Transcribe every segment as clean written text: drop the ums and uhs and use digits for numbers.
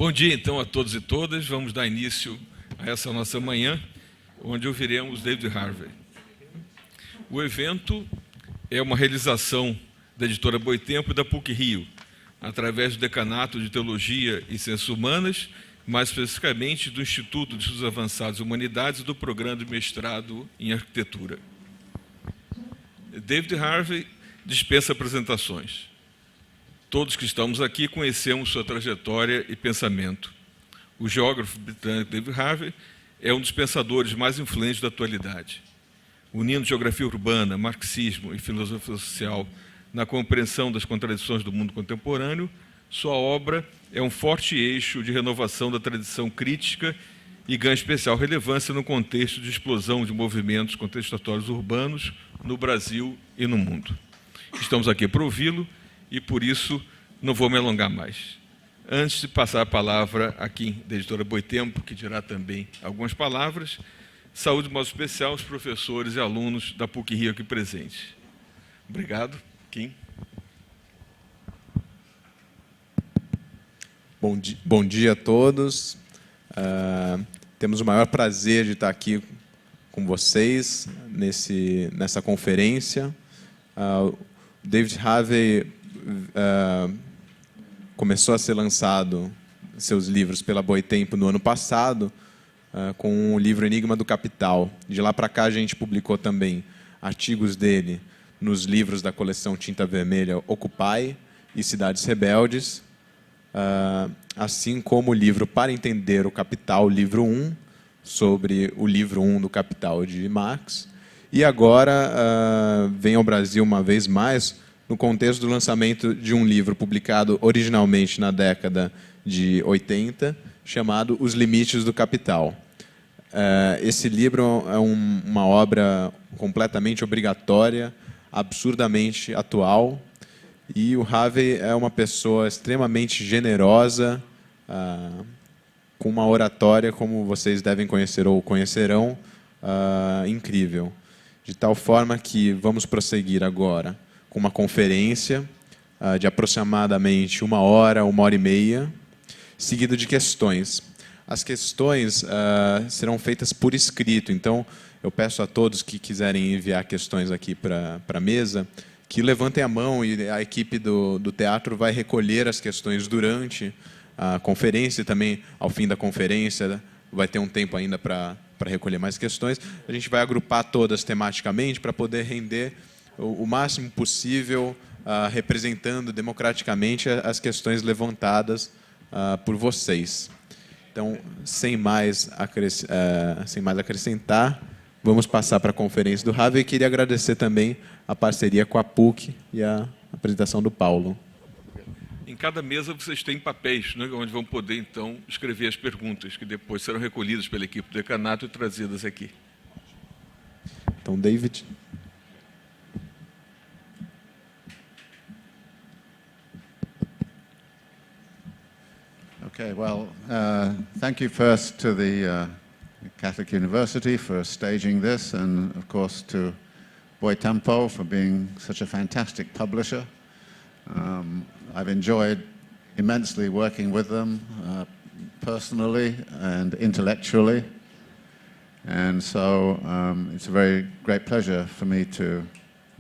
Bom dia, então, a todos e todas. Vamos dar início a essa nossa manhã, onde ouviremos David Harvey. O evento é uma realização da editora Boitempo e da PUC-Rio, através do Decanato de Teologia e Ciências Humanas, mais especificamente do Instituto de Estudos Avançados e Humanidades e do Programa de Mestrado em Arquitetura. David Harvey dispensa apresentações. Todos que estamos aqui conhecemos sua trajetória e pensamento. O geógrafo britânico David Harvey é um dos pensadores mais influentes da atualidade. Unindo geografia urbana, marxismo e filosofia social na compreensão das contradições do mundo contemporâneo, sua obra é um forte eixo de renovação da tradição crítica e ganha especial relevância no contexto de explosão de movimentos contestatórios urbanos no Brasil e no mundo. Estamos aqui para ouvi-lo e, por isso, não vou me alongar mais. Antes de passar a palavra aqui da editora Boitempo, que dirá também algumas palavras, saúde de modo especial aos professores e alunos da PUC-Rio aqui presentes. Obrigado, Kim. Bom dia a todos. Temos o maior prazer de estar aqui com vocês nessa conferência. David Harvey começou a ser lançado seus livros pela Boitempo no ano passado, com o livro Enigma do Capital. De lá para cá a gente publicou também artigos dele nos livros da coleção Tinta Vermelha Occupy e Cidades, Rebeldes, assim como o livro Para Entender o Capital, livro 1, sobre o livro 1 do Capital de Marx. E agora vem ao Brasil uma vez mais no contexto do lançamento de um livro publicado originalmente na década de 80, chamado Os Limites do Capital. Esse livro é uma obra completamente obrigatória, absurdamente atual, e o Harvey é uma pessoa extremamente generosa, com uma oratória, como vocês devem conhecer ou conhecerão, incrível. De tal forma que vamos prosseguir agora com uma conferência de aproximadamente 1 hora e meia, seguido de questões. As questões serão feitas por escrito, então eu peço a todos que quiserem enviar questões aqui para a mesa, que levantem a mão e a equipe do teatro vai recolher as questões durante a conferência e também ao fim da conferência vai ter um tempo ainda para recolher mais questões. A gente vai agrupar todas tematicamente para poder render o máximo possível, representando democraticamente as questões levantadas por vocês. Então, sem mais acrescentar, vamos passar para a conferência do Harvey. E queria agradecer também a parceria com a PUC e a apresentação do Paulo. Em cada mesa vocês têm papéis, né, onde vão poder, então, escrever as perguntas, que depois serão recolhidas pela equipe do decanato e trazidas aqui. Então, David. Okay, well, thank you first to the Catholic University for staging this, and of course to Boitempo for being such a fantastic publisher. I've enjoyed immensely working with them personally and intellectually, and so it's a very great pleasure for me to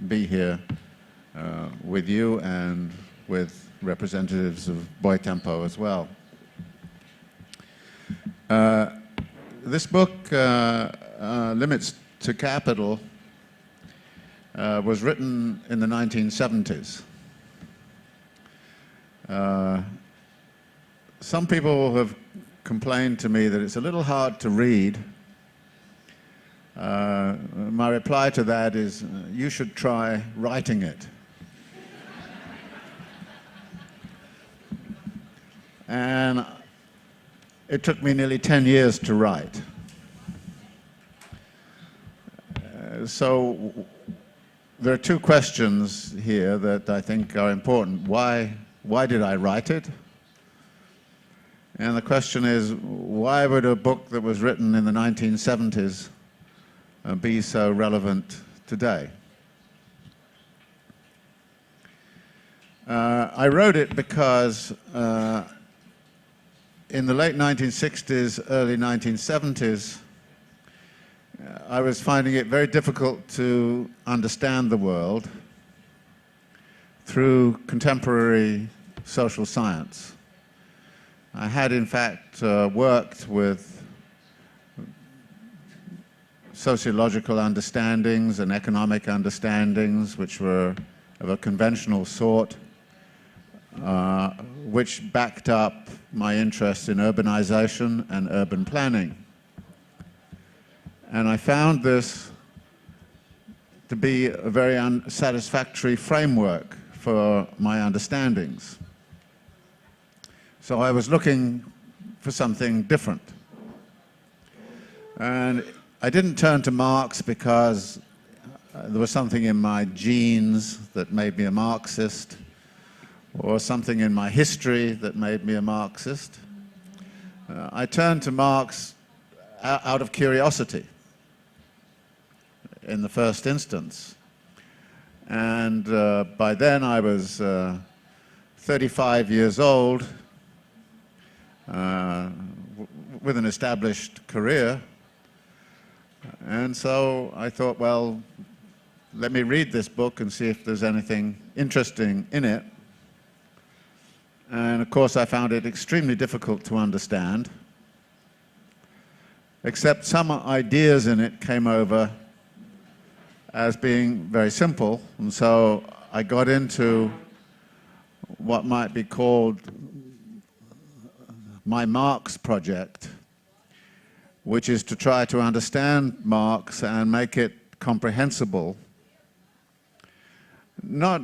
be here with you and with representatives of Boitempo as well. This book, Limits to Capital, was written in the 1970s. Some people have complained to me that it's a little hard to read. My reply to that is, you should try writing it. And it took me nearly 10 years to write. So there are two questions here that I think are important. Why did I write it? And the question is, why would a book that was written in the 1970s be so relevant today? I wrote it because in the late 1960s, early 1970s, I was finding it very difficult to understand the world through contemporary social science. I had, in fact, worked with sociological understandings and economic understandings which were of a conventional sort, which backed up my interest in urbanization and urban planning. And I found this to be a very unsatisfactory framework for my understandings. So I was looking for something different. And I didn't turn to Marx because there was something in my genes that made me a Marxist, or something in my history that made me a Marxist. I turned to Marx out of curiosity in the first instance. And by then I was 35 years old, with an established career. And so I thought, well, let me read this book and see if there's anything interesting in it. And of course I found it extremely difficult to understand, except some ideas in it came over as being very simple. And so I got into what might be called my Marx project, which is to try to understand Marx and make it comprehensible, not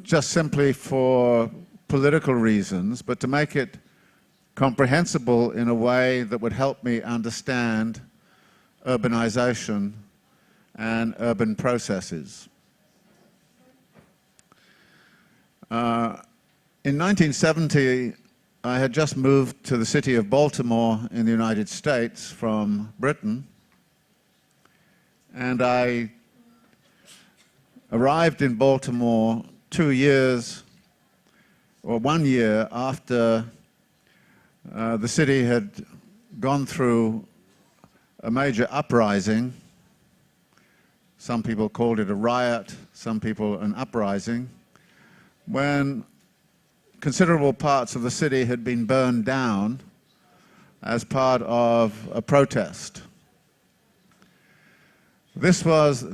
just simply for political reasons, but to make it comprehensible in a way that would help me understand urbanization and urban processes. In 1970, I had just moved to the city of Baltimore in the United States from Britain, and I arrived in Baltimore 1 year after the city had gone through a major uprising. Some people called it a riot, some people an uprising, when considerable parts of the city had been burned down as part of a protest. This was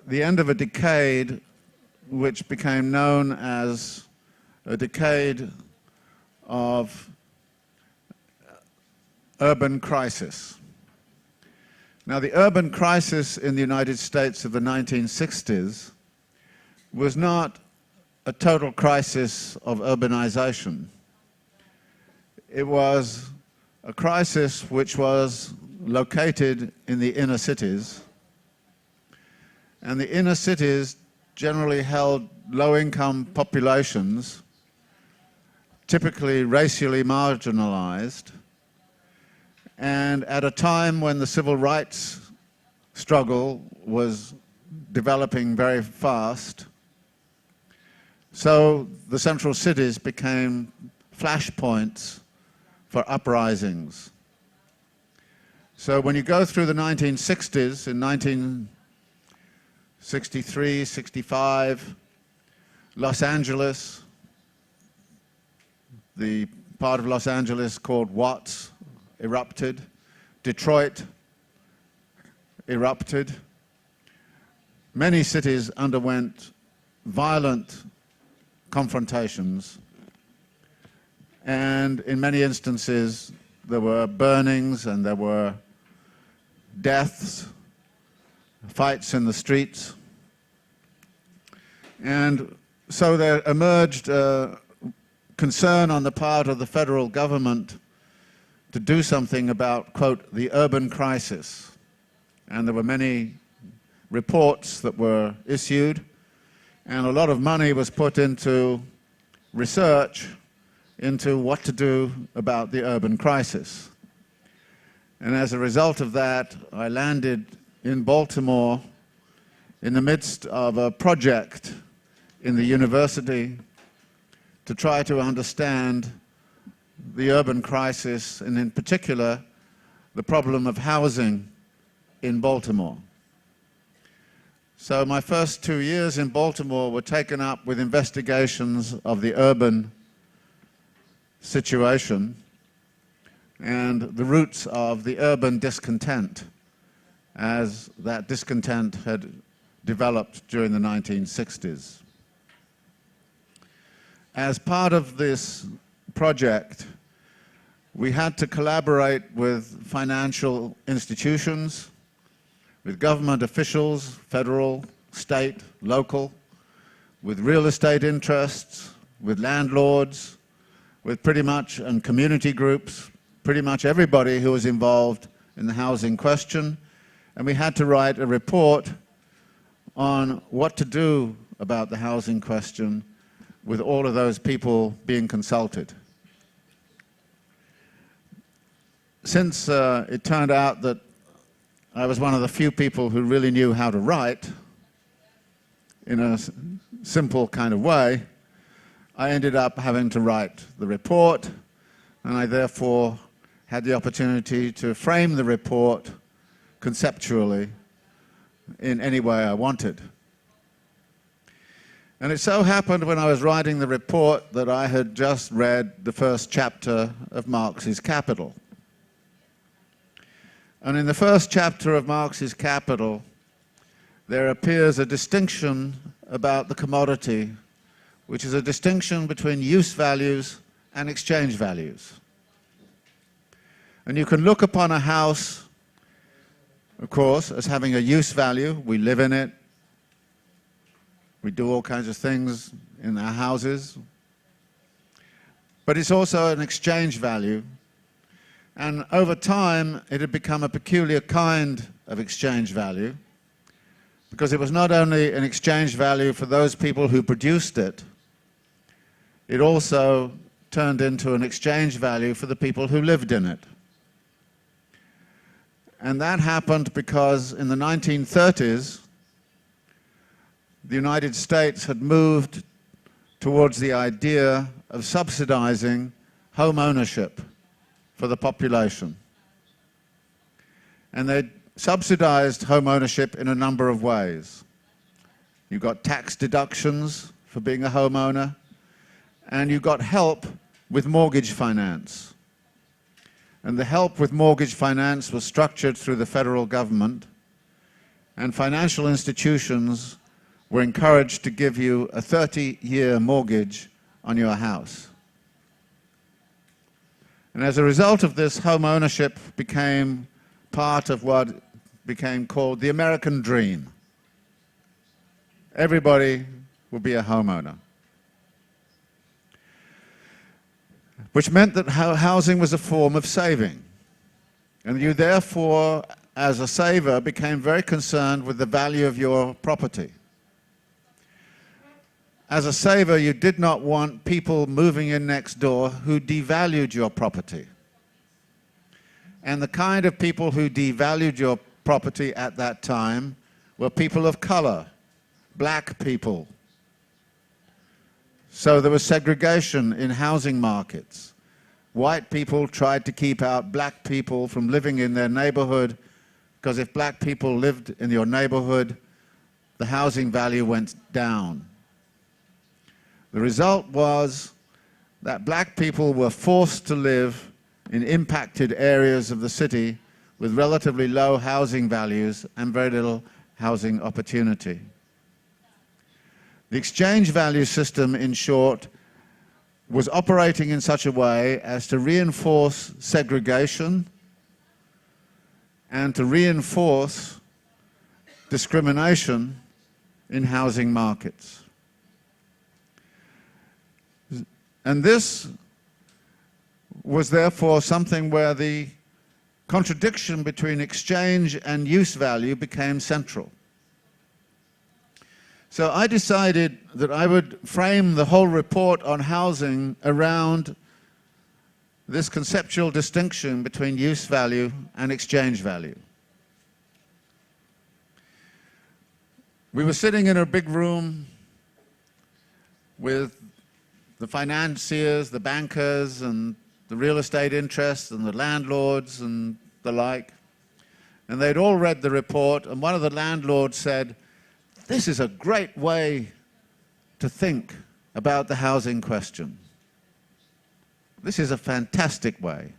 the end of a decade which became known as a decade of urban crisis. Now, the urban crisis in the United States of the 1960s was not a total crisis of urbanization. It was a crisis which was located in the inner cities, and the inner cities generally held low-income populations, typically racially marginalized, and at a time when the civil rights struggle was developing very fast. So the central cities became flashpoints for uprisings. So when you go through the 1960s, in 1963, 65, Los Angeles, the part of Los Angeles called Watts, erupted. Detroit erupted. Many cities underwent violent confrontations, and in many instances there were burnings and there were deaths, fights in the streets. And so there emerged a concern on the part of the federal government to do something about, quote, the urban crisis. And there were many reports that were issued, and a lot of money was put into research into what to do about the urban crisis. And as a result of that, I landed in Baltimore in the midst of a project in the university to try to understand the urban crisis, and in particular, the problem of housing in Baltimore. So my first 2 years in Baltimore were taken up with investigations of the urban situation and the roots of the urban discontent, as that discontent had developed during the 1960s. As part of this project, we had to collaborate with financial institutions, with government officials, federal, state, local, with real estate interests, with landlords, with pretty much, and community groups, pretty much everybody who was involved in the housing question. And we had to write a report on what to do about the housing question with all of those people being consulted. Since it turned out that I was one of the few people who really knew how to write in a simple kind of way, I ended up having to write the report, and I therefore had the opportunity to frame the report conceptually in any way I wanted. And it so happened when I was writing the report that I had just read the first chapter of Marx's Capital. And in the first chapter of Marx's Capital, there appears a distinction about the commodity, which is a distinction between use values and exchange values. And you can look upon a house, of course, as having a use value. We live in it. We do all kinds of things in our houses. But it's also an exchange value. And over time, it had become a peculiar kind of exchange value, because it was not only an exchange value for those people who produced it, it also turned into an exchange value for the people who lived in it. And that happened because in the 1930s, the United States had moved towards the idea of subsidizing home ownership for the population. And they subsidized home ownership in a number of ways. You got tax deductions for being a homeowner, and you got help with mortgage finance. And the help with mortgage finance was structured through the federal government, and financial institutions were encouraged to give you a 30-year mortgage on your house. And as a result of this, home ownership became part of what became called the American dream. Everybody would be a homeowner. Which meant that housing was a form of saving. And you therefore, as a saver, became very concerned with the value of your property. As a saver, you did not want people moving in next door who devalued your property. And the kind of people who devalued your property at that time were people of color, black people. So there was segregation in housing markets. White people tried to keep out black people from living in their neighborhood, because if black people lived in your neighborhood, the housing value went down. The result was that black people were forced to live in impacted areas of the city with relatively low housing values and very little housing opportunity. The exchange value system, in short, was operating in such a way as to reinforce segregation and to reinforce discrimination in housing markets. And this was therefore something where the contradiction between exchange and use value became central. So I decided that I would frame the whole report on housing around this conceptual distinction between use value and exchange value. We were sitting in a big room with the financiers, the bankers, and the real estate interests and the landlords and the like. And they'd all read the report, and one of the landlords said, "This is a great way to think about the housing question. This is a fantastic way."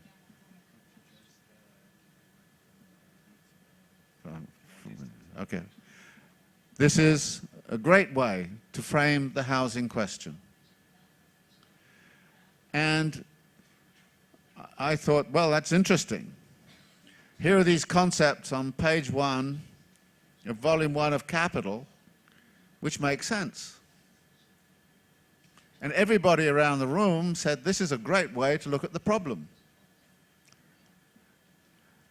Okay. "This is a great way to frame the housing question." And I thought, well, that's interesting. Here are these concepts on page 1 of volume 1 of Capital, which make sense. And everybody around the room said, this is a great way to look at the problem.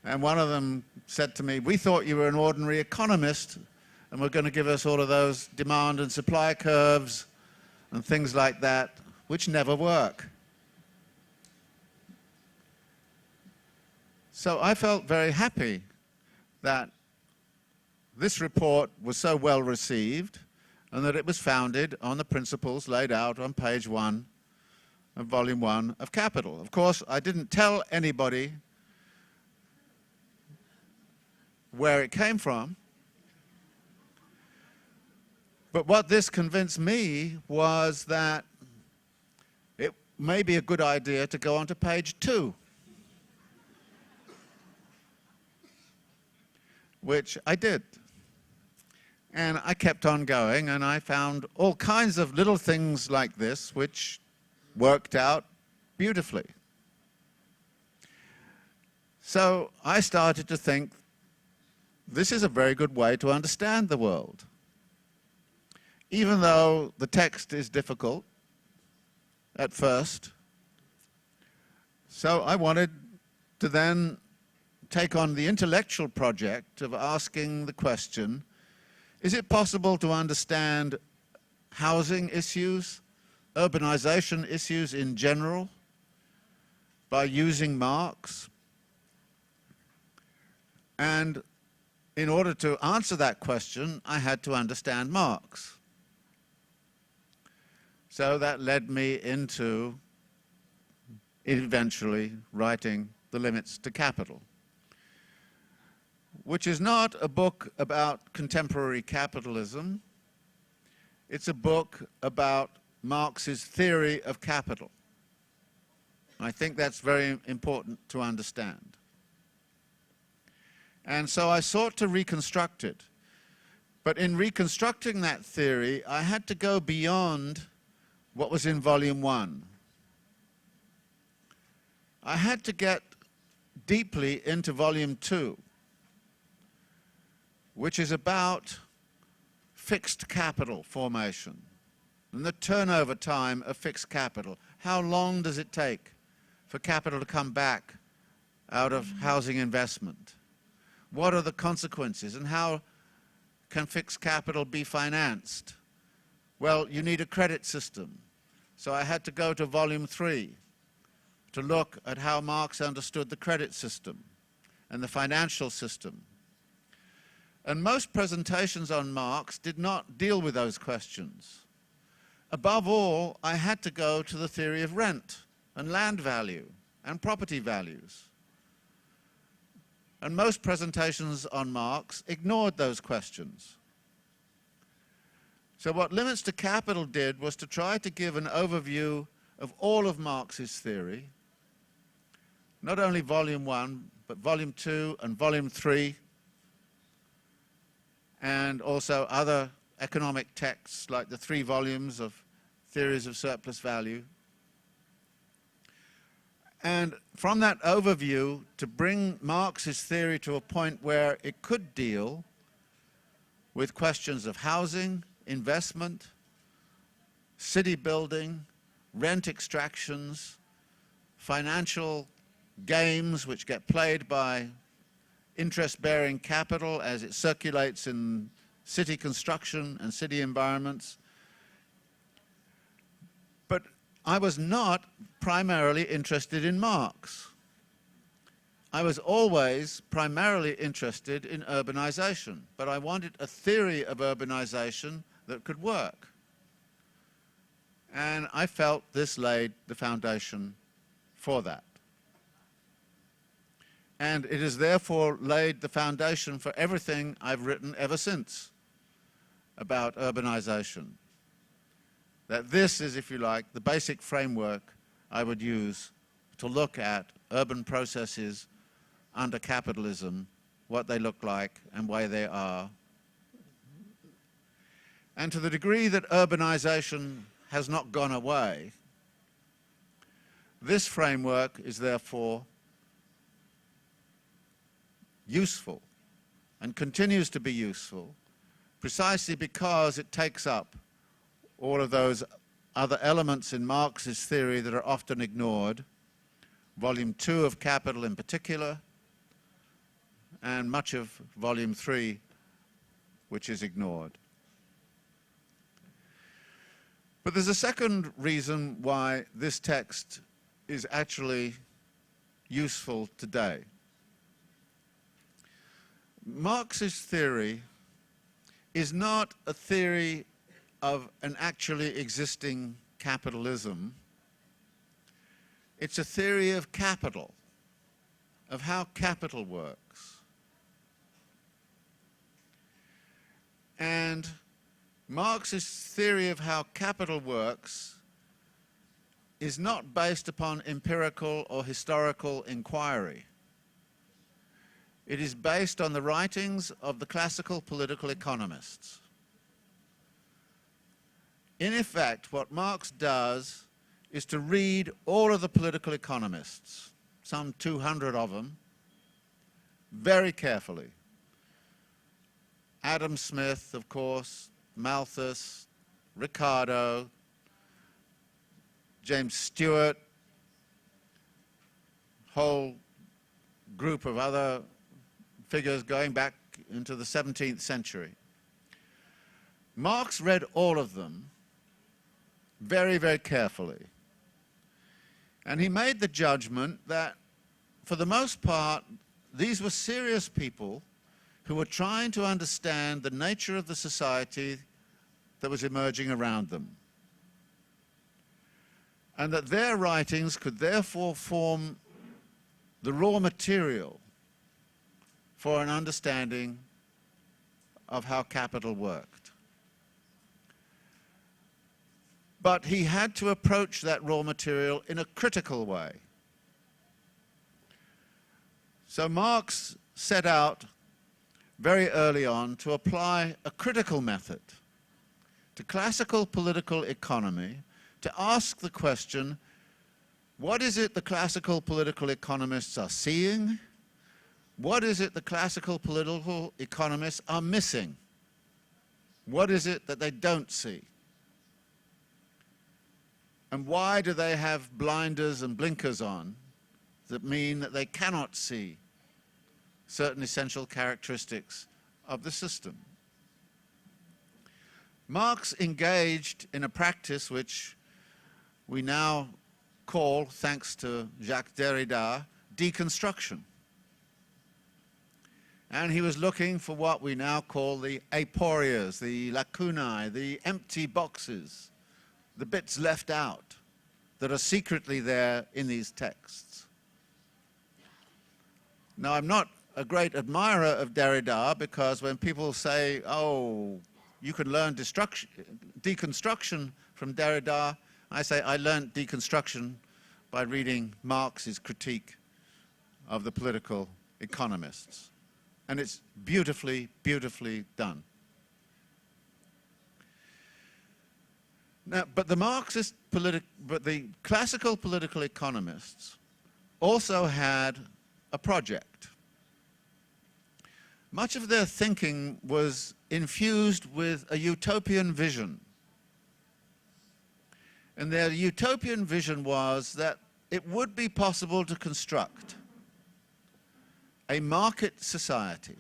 And one of them said to me, "We thought you were an ordinary economist and were going to give us all of those demand and supply curves and things like that, which never work." So I felt very happy that this report was so well received and that it was founded on the principles laid out on page 1 of volume 1 of Capital. Of course, I didn't tell anybody where it came from, but what this convinced me was that it may be a good idea to go on to page 2. Which I did. And I kept on going, and I found all kinds of little things like this which worked out beautifully. So I started to think, this is a very good way to understand the world. Even though the text is difficult at first. So I wanted to then take on the intellectual project of asking the question, is it possible to understand housing issues, urbanization issues in general, by using Marx? And in order to answer that question, I had to understand Marx. So that led me into eventually writing The Limits to Capital, which is not a book about contemporary capitalism. It's a book about Marx's theory of capital. I think that's very important to understand. And so I sought to reconstruct it. But in reconstructing that theory, I had to go beyond what was in volume 1. I had to get deeply into volume 2, which is about fixed capital formation and the turnover time of fixed capital. How long does it take for capital to come back out of housing investment? What are the consequences, and how can fixed capital be financed? Well, you need a credit system. So I had to go to volume 3 to look at how Marx understood the credit system and the financial system. And most presentations on Marx did not deal with those questions. Above all, I had to go to the theory of rent and land value and property values. And most presentations on Marx ignored those questions. So what Limits to Capital did was to try to give an overview of all of Marx's theory, not only volume 1, but volume 2 and volume 3, and also other economic texts like the 3 volumes of Theories of Surplus Value. And from that overview, to bring Marx's theory to a point where it could deal with questions of housing, investment, city building, rent extractions, financial games which get played by interest-bearing capital as it circulates in city construction and city environments. But I was not primarily interested in Marx. I was always primarily interested in urbanization, but I wanted a theory of urbanization that could work. And I felt this laid the foundation for that. And it has therefore laid the foundation for everything I've written ever since about urbanization. That this is, if you like, the basic framework I would use to look at urban processes under capitalism, what they look like and why they are. And to the degree that urbanization has not gone away, this framework is therefore useful and continues to be useful precisely because it takes up all of those other elements in Marx's theory that are often ignored, Volume 2 of Capital in particular, and much of Volume 3, which is ignored. But there's a second reason why this text is actually useful today. Marx's theory is not a theory of an actually existing capitalism. It's a theory of capital, of how capital works. And Marx's theory of how capital works is not based upon empirical or historical inquiry. It is based on the writings of the classical political economists. In effect, what Marx does is to read all of the political economists, some 200 of them, very carefully. Adam Smith, of course, Malthus, Ricardo, James Stewart, whole group of other figures going back into the 17th century. Marx read all of them very, very carefully. And he made the judgment that, for the most part, these were serious people who were trying to understand the nature of the society that was emerging around them. And that their writings could therefore form the raw material for an understanding of how capital worked. But he had to approach that raw material in a critical way. So Marx set out very early on to apply a critical method to classical political economy, to ask the question, what is it the classical political economists are seeing? What is it the classical political economists are missing? What is it that they don't see? And why do they have blinders and blinkers on that mean that they cannot see certain essential characteristics of the system? Marx engaged in a practice which we now call, thanks to Jacques Derrida, deconstruction. And he was looking for what we now call the aporias, the lacunae, the empty boxes, the bits left out that are secretly there in these texts. Now, I'm not a great admirer of Derrida because when people say, oh, you can learn deconstruction from Derrida, I say I learned deconstruction by reading Marx's critique of the political economists. And it's beautifully, beautifully done. Now, but the classical political economists also had a project. Much of their thinking was infused with a utopian vision. And their utopian vision was that it would be possible to construct a market society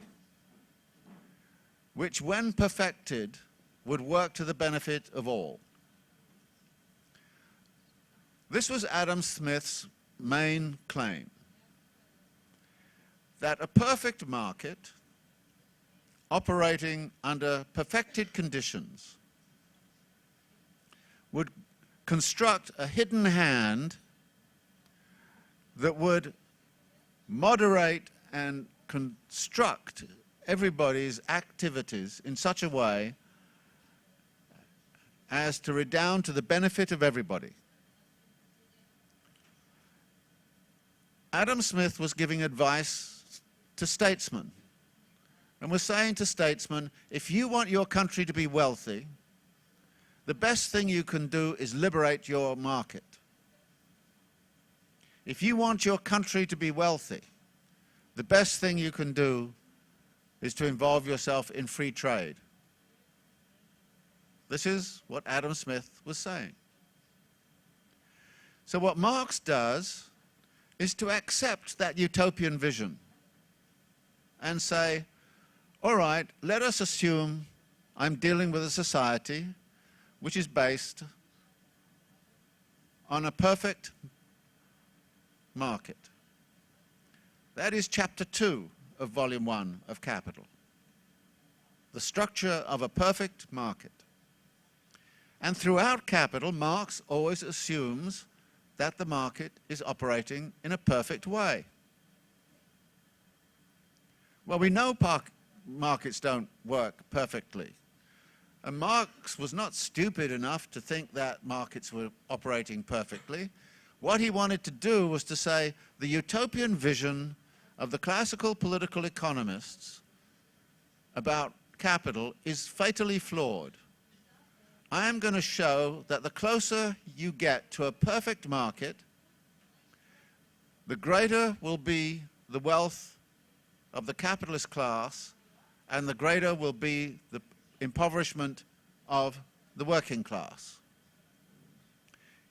which, when perfected, would work to the benefit of all. This was Adam Smith's main claim, that a perfect market operating under perfected conditions would construct a hidden hand that would moderate and construct everybody's activities in such a way as to redound to the benefit of everybody. Adam Smith was giving advice to statesmen and was saying to statesmen, if you want your country to be wealthy, the best thing you can do is liberate your market. If you want your country to be wealthy, the best thing you can do is to involve yourself in free trade. This is what Adam Smith was saying. So what Marx does is to accept that utopian vision and say, all right, let us assume I'm dealing with a society which is based on a perfect market. That is chapter 2 of volume 1 of Capital. The structure of a perfect market. And throughout Capital, Marx always assumes that the market is operating in a perfect way. Well, we know markets don't work perfectly. And Marx was not stupid enough to think that markets were operating perfectly. What he wanted to do was to say the utopian vision of the classical political economists about capital is fatally flawed. I am going to show that the closer you get to a perfect market, the greater will be the wealth of the capitalist class and the greater will be the impoverishment of the working class.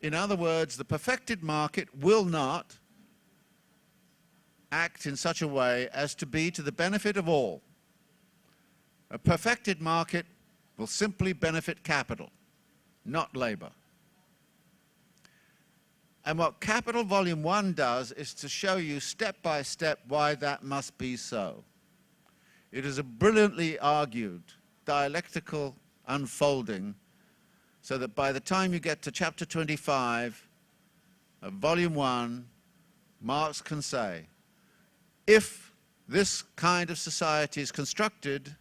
In other words, the perfected market will not act in such a way as to be to the benefit of all. A perfected market will simply benefit capital, not labor. And what Capital Volume 1 does is to show you step by step why that must be so. It is a brilliantly argued dialectical unfolding so that by the time you get to chapter 25 of Volume 1, Marx can say, if this kind of society is constructed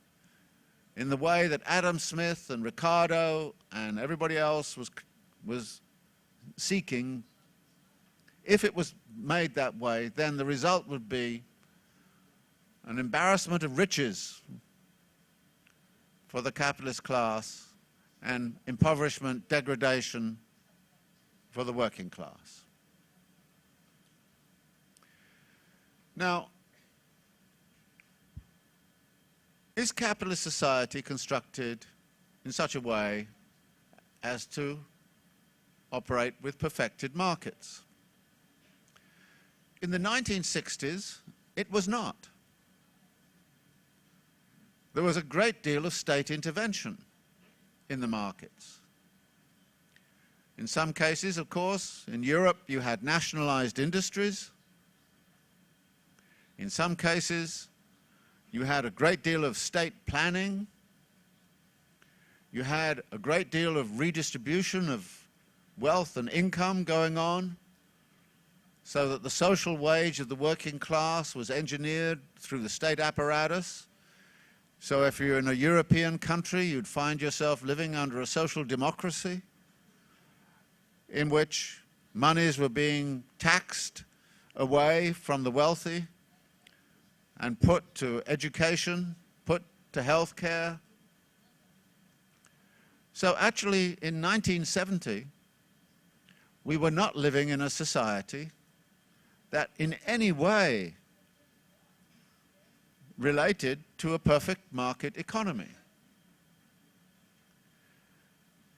in the way that Adam Smith and Ricardo and everybody else was seeking, if it was made that way, then the result would be an embarrassment of riches for the capitalist class and impoverishment, degradation for the working class. Now, is capitalist society constructed in such a way as to operate with perfected markets? In the 1960s, it was not. There was a great deal of state intervention in the markets. In some cases, of course, in Europe, you had nationalized industries. In some cases, you had a great deal of state planning. You had a great deal of redistribution of wealth and income going on, so that the social wage of the working class was engineered through the state apparatus. So if you're in a European country, you'd find yourself living under a social democracy in which monies were being taxed away from the wealthy and put to education, put to health care. So actually, in 1970, we were not living in a society that in any way related to a perfect market economy.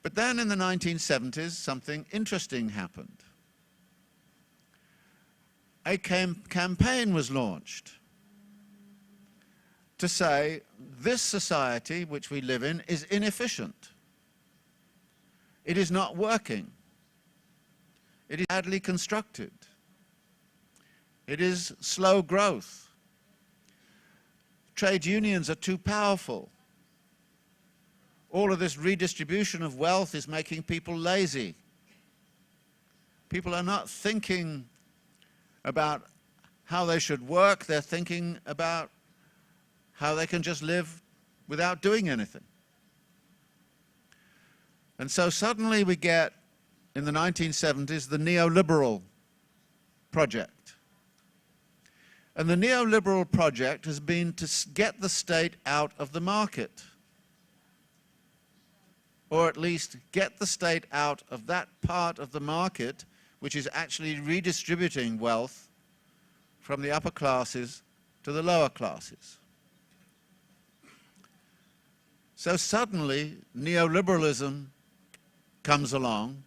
But then in the 1970s, something interesting happened. A campaign was launched to say, this society which we live in is inefficient. It is not working. It is badly constructed. It is slow growth. Trade unions are too powerful. All of this redistribution of wealth is making people lazy. People are not thinking about how they should work, they're thinking about how they can just live without doing anything. And so suddenly we get, in the 1970s, the neoliberal project. And the neoliberal project has been to get the state out of the market, or at least get the state out of that part of the market which is actually redistributing wealth from the upper classes to the lower classes. So suddenly, neoliberalism comes along,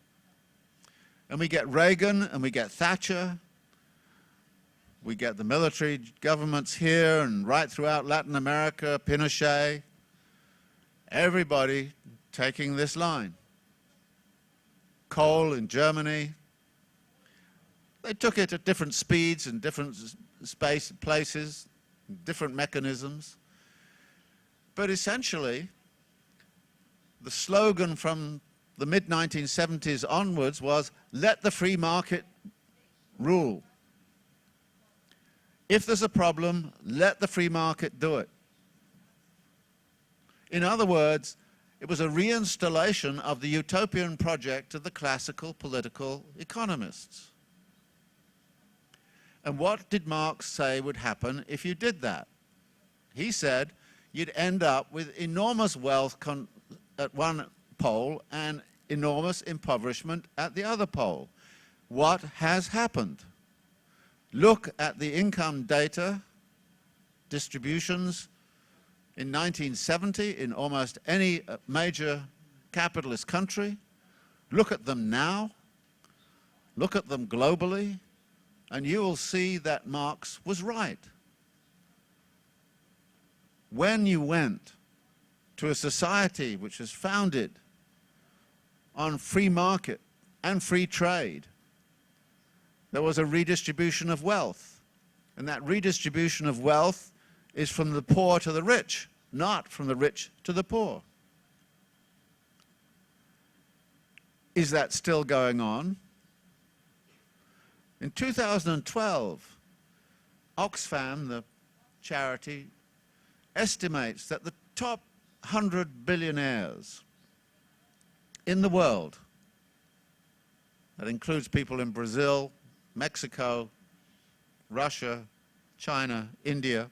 and we get Reagan, and we get Thatcher, we get the military governments here and right throughout Latin America, Pinochet, everybody taking this line. Kohl in Germany. They took it at different speeds and different places, different mechanisms. But essentially, the slogan from the mid-1970s onwards was, let the free market rule. If there's a problem, let the free market do it. In other words, it was a reinstallation of the utopian project of the classical political economists. And what did Marx say would happen if you did that? He said you'd end up with enormous wealth at one pole and enormous impoverishment at the other pole. What has happened? Look at the income data distributions in 1970 in almost any major capitalist country. Look at them now. Look at them globally. And you will see that Marx was right. When you went to a society which was founded on free market and free trade, there was a redistribution of wealth. And that redistribution of wealth is from the poor to the rich, not from the rich to the poor. Is that still going on? In 2012, Oxfam, the charity, estimates that the top 100 billionaires in the world, that includes people in Brazil, Mexico, Russia, China, India,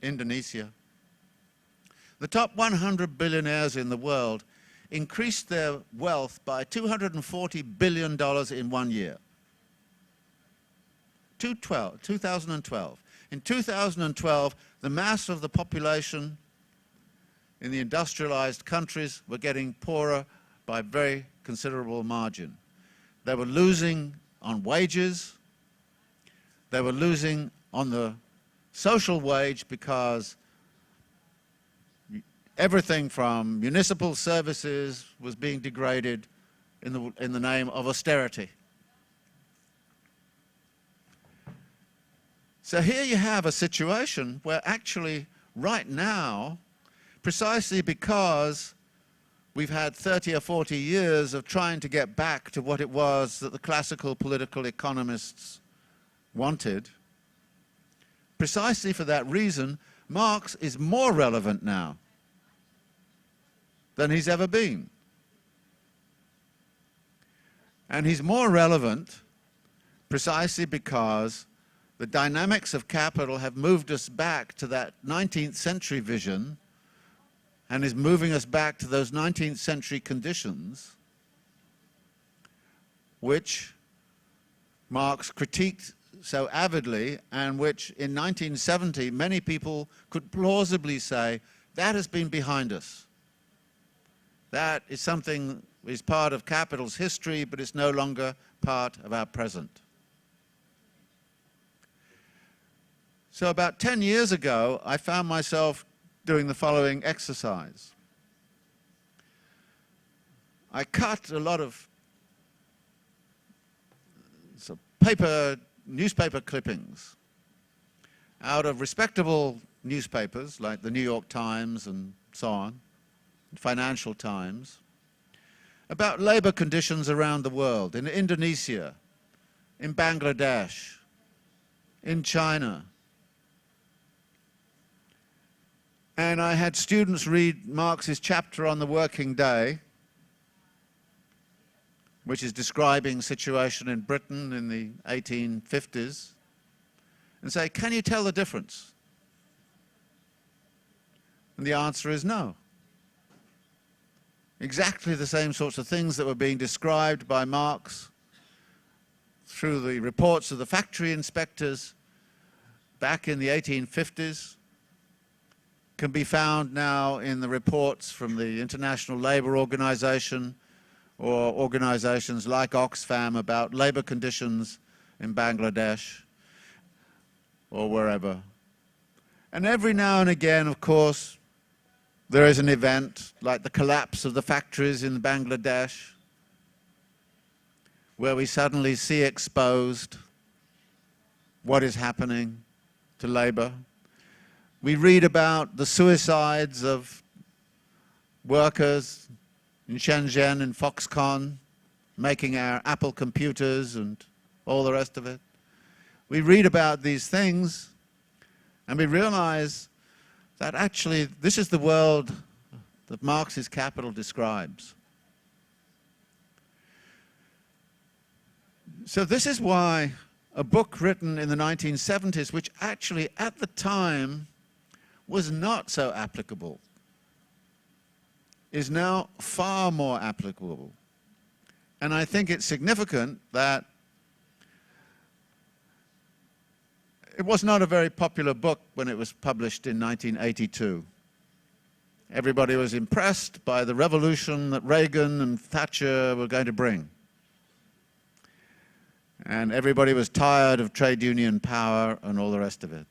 Indonesia, the top 100 billionaires in the world increased their wealth by $240 billion in 1 year. 2012. In 2012, the mass of the population in the industrialized countries were getting poorer by a very considerable margin. They were losing on wages. They were losing on the social wage because everything from municipal services was being degraded in the name of austerity. So here you have a situation where actually right now, precisely because we've had 30 or 40 years of trying to get back to what it was that the classical political economists wanted, precisely for that reason, Marx is more relevant now than he's ever been. And he's more relevant precisely because the dynamics of capital have moved us back to that 19th century vision and is moving us back to those 19th century conditions which Marx critiqued so avidly and which in 1970 many people could plausibly say that has been behind us. That is something that is part of capital's history, but it's no longer part of our present. So about 10 years ago, I found myself doing the following exercise. I cut a lot of newspaper clippings out of respectable newspapers like the New York Times and so on, Financial Times, about labor conditions around the world, in Indonesia, in Bangladesh, in China. And I had students read Marx's chapter on the working day, which is describing the situation in Britain in the 1850s, and say, can you tell the difference? And the answer is no. Exactly the same sorts of things that were being described by Marx through the reports of the factory inspectors back in the 1850s can be found now in the reports from the International Labour Organization or organizations like Oxfam about labor conditions in Bangladesh or wherever. And every now and again, of course, there is an event like the collapse of the factories in Bangladesh, where we suddenly see exposed what is happening to labor. We read about the suicides of workers in Shenzhen and Foxconn, making our Apple computers and all the rest of it. We read about these things and we realize that actually this is the world that Marx's Capital describes. So this is why a book written in the 1970s, which actually at the time was not so applicable, is now far more applicable. And I think it's significant that it was not a very popular book when it was published in 1982. Everybody was impressed by the revolution that Reagan and Thatcher were going to bring. And everybody was tired of trade union power and all the rest of it.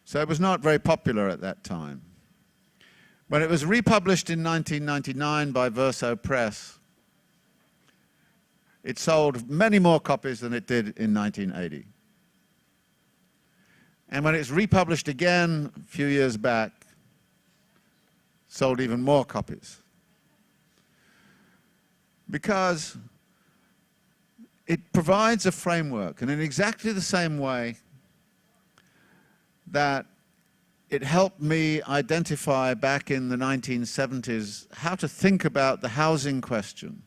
So it was not very popular at that time. When it was republished in 1999 by Verso Press, it sold many more copies than it did in 1980. And when it's republished again a few years back, sold even more copies. Because it provides a framework, and in exactly the same way that it helped me identify back in the 1970s how to think about the housing question.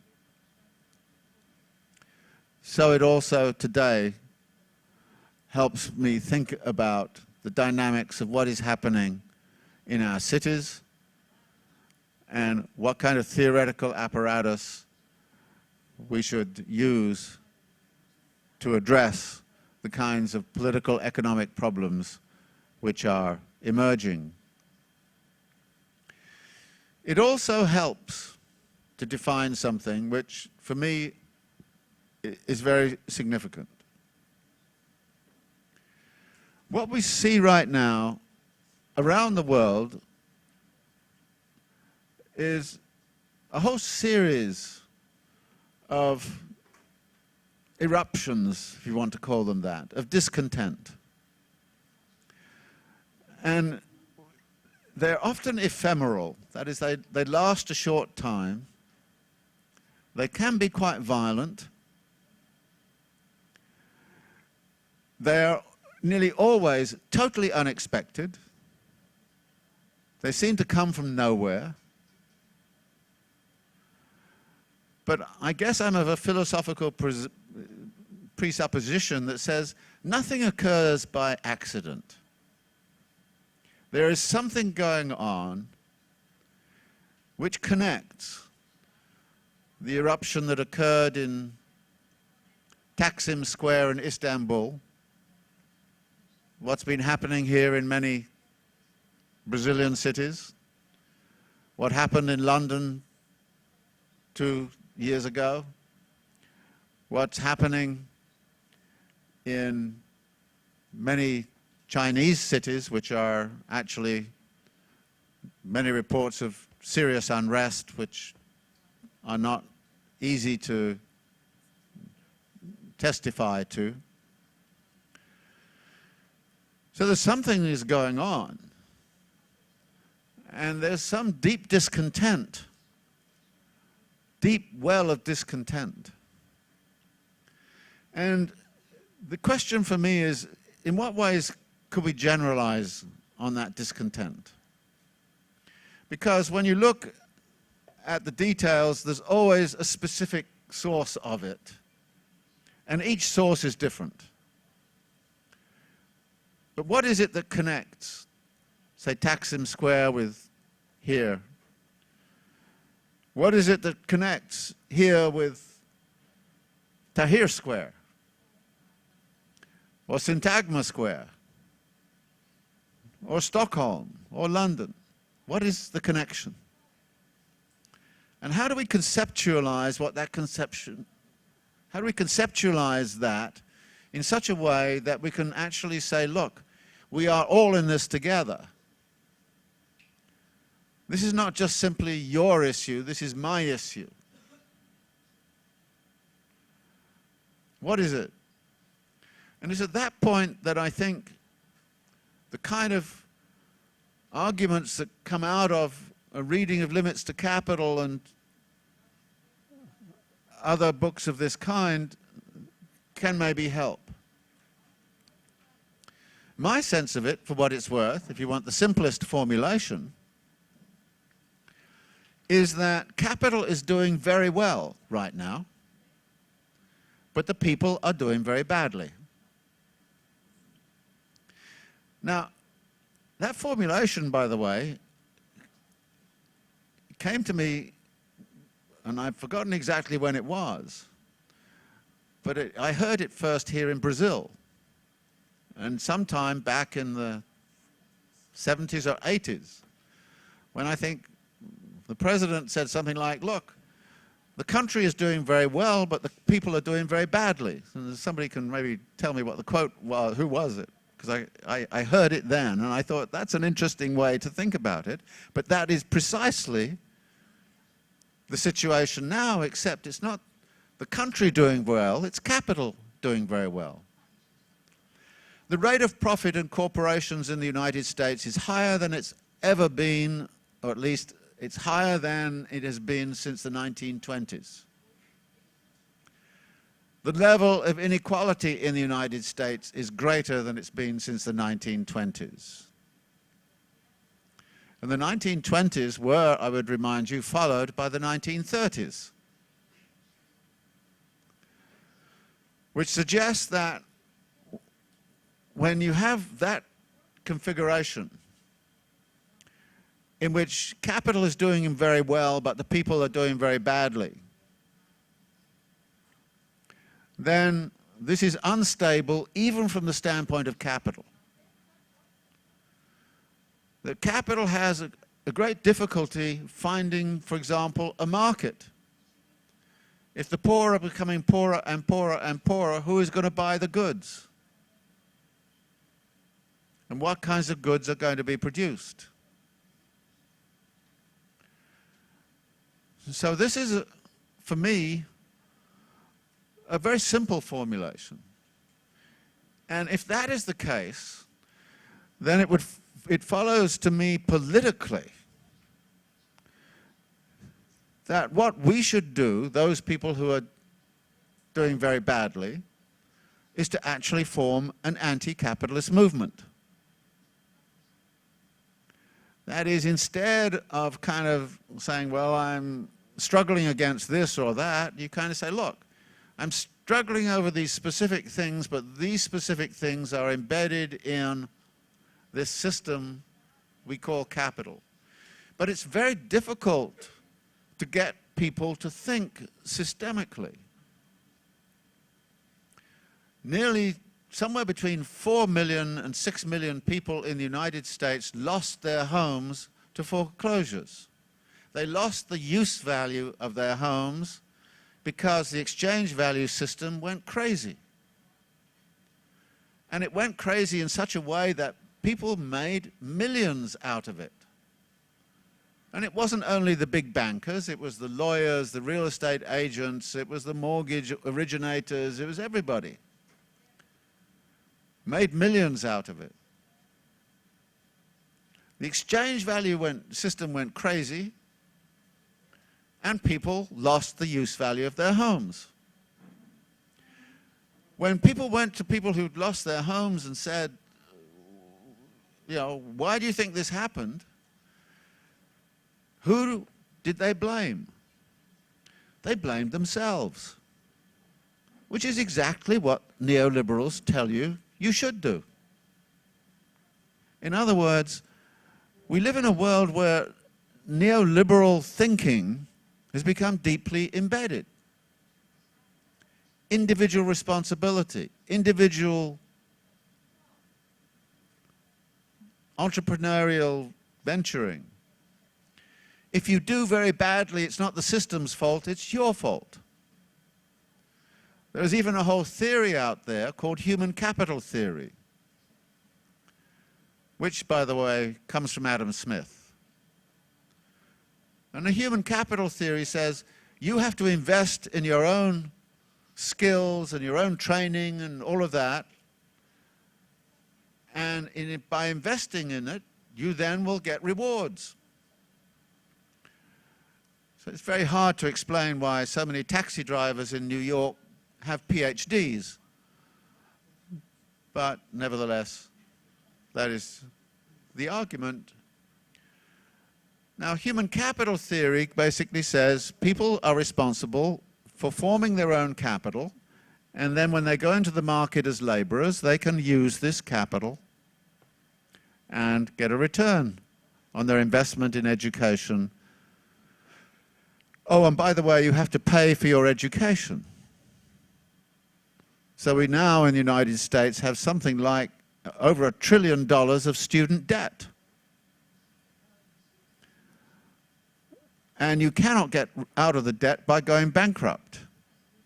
So it also today helps me think about the dynamics of what is happening in our cities and what kind of theoretical apparatus we should use to address the kinds of political economic problems which are emerging. It also helps to define something which, for me, is very significant. What we see right now around the world is a whole series of eruptions, if you want to call them that, of discontent. And they're often ephemeral. That is, they last a short time. They can be quite violent. They're nearly always totally unexpected. They seem to come from nowhere. But I guess I'm of a philosophical presupposition that says nothing occurs by accident. There is something going on which connects the eruption that occurred in Taksim Square in Istanbul, what's been happening here in many Brazilian cities, what happened in London 2 years ago, what's happening in many Chinese cities, which are actually many reports of serious unrest, which are not easy to testify to. So there's something that is going on, and there's some deep discontent, deep well of discontent. And the question for me is, in what ways could we generalize on that discontent? Because when you look at the details, there's always a specific source of it. And each source is different. But what is it that connects, say, Taksim Square with here? What is it that connects here with Tahrir Square? Or Syntagma Square? Or Stockholm? Or London? What is the connection? And how do we conceptualize what that conception, how do we conceptualize that in such a way that we can actually say, look, we are all in this together. This is not just simply your issue, this is my issue. What is it? And it's at that point that I think the kind of arguments that come out of a reading of Limits to Capital and other books of this kind can maybe help. My sense of it, for what it's worth, if you want the simplest formulation, is that capital is doing very well right now, but the people are doing very badly. Now, that formulation, by the way, came to me, and I've forgotten exactly when it was, but I heard it first here in Brazil, and sometime back in the 70s or 80s, when I think the president said something like, look, the country is doing very well, but the people are doing very badly. And somebody can maybe tell me what the quote was, who was it? Because I heard it then, and I thought that's an interesting way to think about it. But that is precisely the situation now, except it's not the country doing well, it's capital doing very well. The rate of profit in corporations in the United States is higher than it's ever been, or at least it's higher than it has been since the 1920s. The level of inequality in the United States is greater than it's been since the 1920s. And the 1920s were, I would remind you, followed by the 1930s, which suggests that when you have that configuration in which capital is doing very well, but the people are doing very badly, then this is unstable even from the standpoint of capital. That capital has a great difficulty finding, for example, a market. If the poor are becoming poorer and poorer and poorer, who is going to buy the goods? And what kinds of goods are going to be produced? So this is, for me, a very simple formulation. And if that is the case, then it follows to me politically that what we should do, those people who are doing very badly, is to actually form an anti-capitalist movement. That is, instead of kind of saying, well, I'm struggling against this or that, you kind of say, look, I'm struggling over these specific things, but these specific things are embedded in this system we call capital. But it's very difficult to get people to think systemically. Nearly somewhere between 4 million and 6 million people in the United States lost their homes to foreclosures. They lost the use value of their homes because the exchange value system went crazy. And it went crazy in such a way that people made millions out of it. And it wasn't only the big bankers, it was the lawyers, the real estate agents, it was the mortgage originators, it was everybody. Made millions out of it. The exchange value system went crazy, and people lost the use value of their homes. When people went to people who'd lost their homes and said, you know, why do you think this happened? Who did they blame? They blamed themselves, which is exactly what neoliberals tell you you should do. In other words, we live in a world where neoliberal thinking has become deeply embedded. Individual responsibility, individual entrepreneurial venturing. If you do very badly, it's not the system's fault, it's your fault. There's even a whole theory out there called human capital theory, which, by the way, comes from Adam Smith. And the human capital theory says you have to invest in your own skills and your own training and all of that. And by investing in it, you then will get rewards. So it's very hard to explain why so many taxi drivers in New York have PhDs. But nevertheless, that is the argument. Now, human capital theory basically says people are responsible for forming their own capital, and then when they go into the market as laborers, they can use this capital and get a return on their investment in education. Oh, and by the way, you have to pay for your education. So we now in the United States have something like over $1 trillion of student debt. And you cannot get out of the debt by going bankrupt.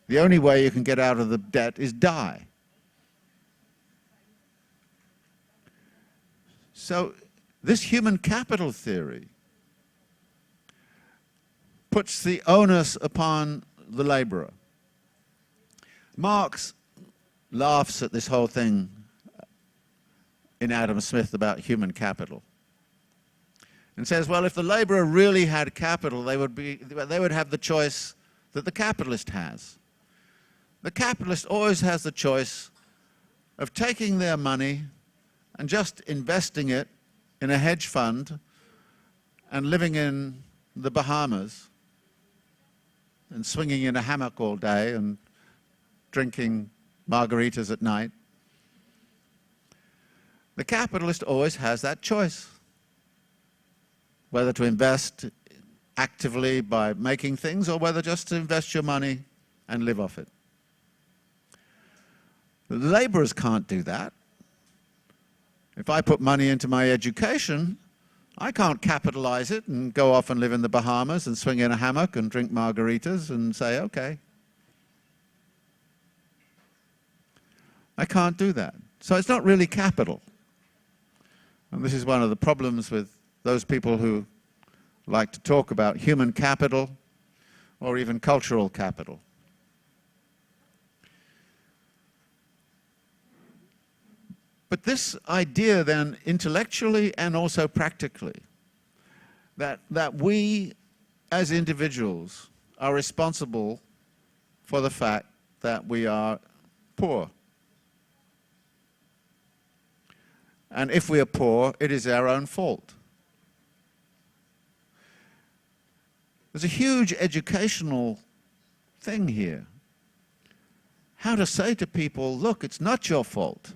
The only way you can get out of the debt is die. So this human capital theory puts the onus upon the laborer. Marx laughs at this whole thing in Adam Smith about human capital and says, well, if the laborer really had capital, they would have the choice that the capitalist has. The capitalist always has the choice of taking their money and just investing it in a hedge fund and living in the Bahamas and swinging in a hammock all day and drinking margaritas at night. The capitalist always has that choice, whether to invest actively by making things or whether just to invest your money and live off it. The laborers can't do that. If I put money into my education, I can't capitalize it and go off and live in the Bahamas and swing in a hammock and drink margaritas and say, okay. I can't do that. So it's not really capital. And this is one of the problems with those people who like to talk about human capital or even cultural capital. But this idea then, intellectually and also practically, that we as individuals are responsible for the fact that we are poor. And if we are poor, it is our own fault. There's a huge educational thing here. How to say to people, look, it's not your fault.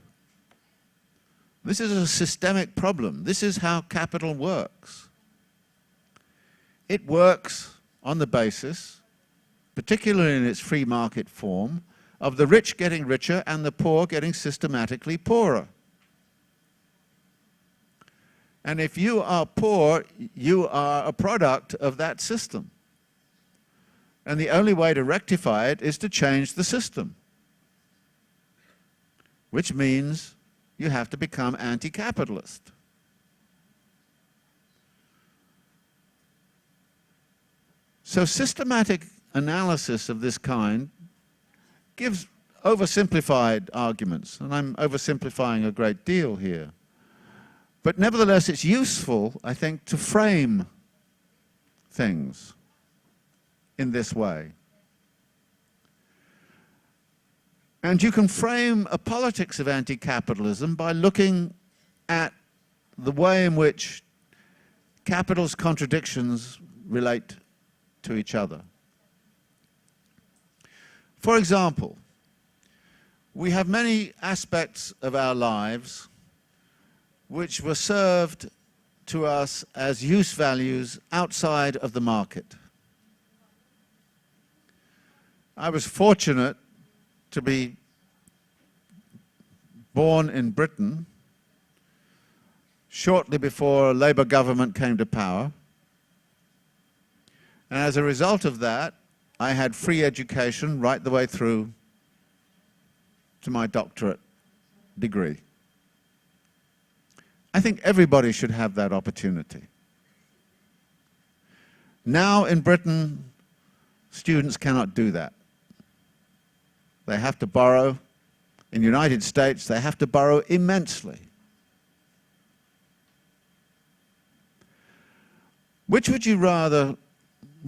This is a systemic problem. This is how capital works. It works on the basis, particularly in its free market form, of the rich getting richer and the poor getting systematically poorer. And if you are poor, you are a product of that system. And the only way to rectify it is to change the system, which means you have to become anti-capitalist. So systematic analysis of this kind gives oversimplified arguments, and I'm oversimplifying a great deal here. But nevertheless, it's useful, I think, to frame things in this way. And you can frame a politics of anti-capitalism by looking at the way in which capital's contradictions relate to each other. For example, we have many aspects of our lives which were served to us as use values outside of the market. I was fortunate to be born in Britain shortly before a Labour government came to power. And as a result of that, I had free education right the way through to my doctorate degree. I think everybody should have that opportunity. Now in Britain, students cannot do that. They have to borrow. In the United States, they have to borrow immensely. Which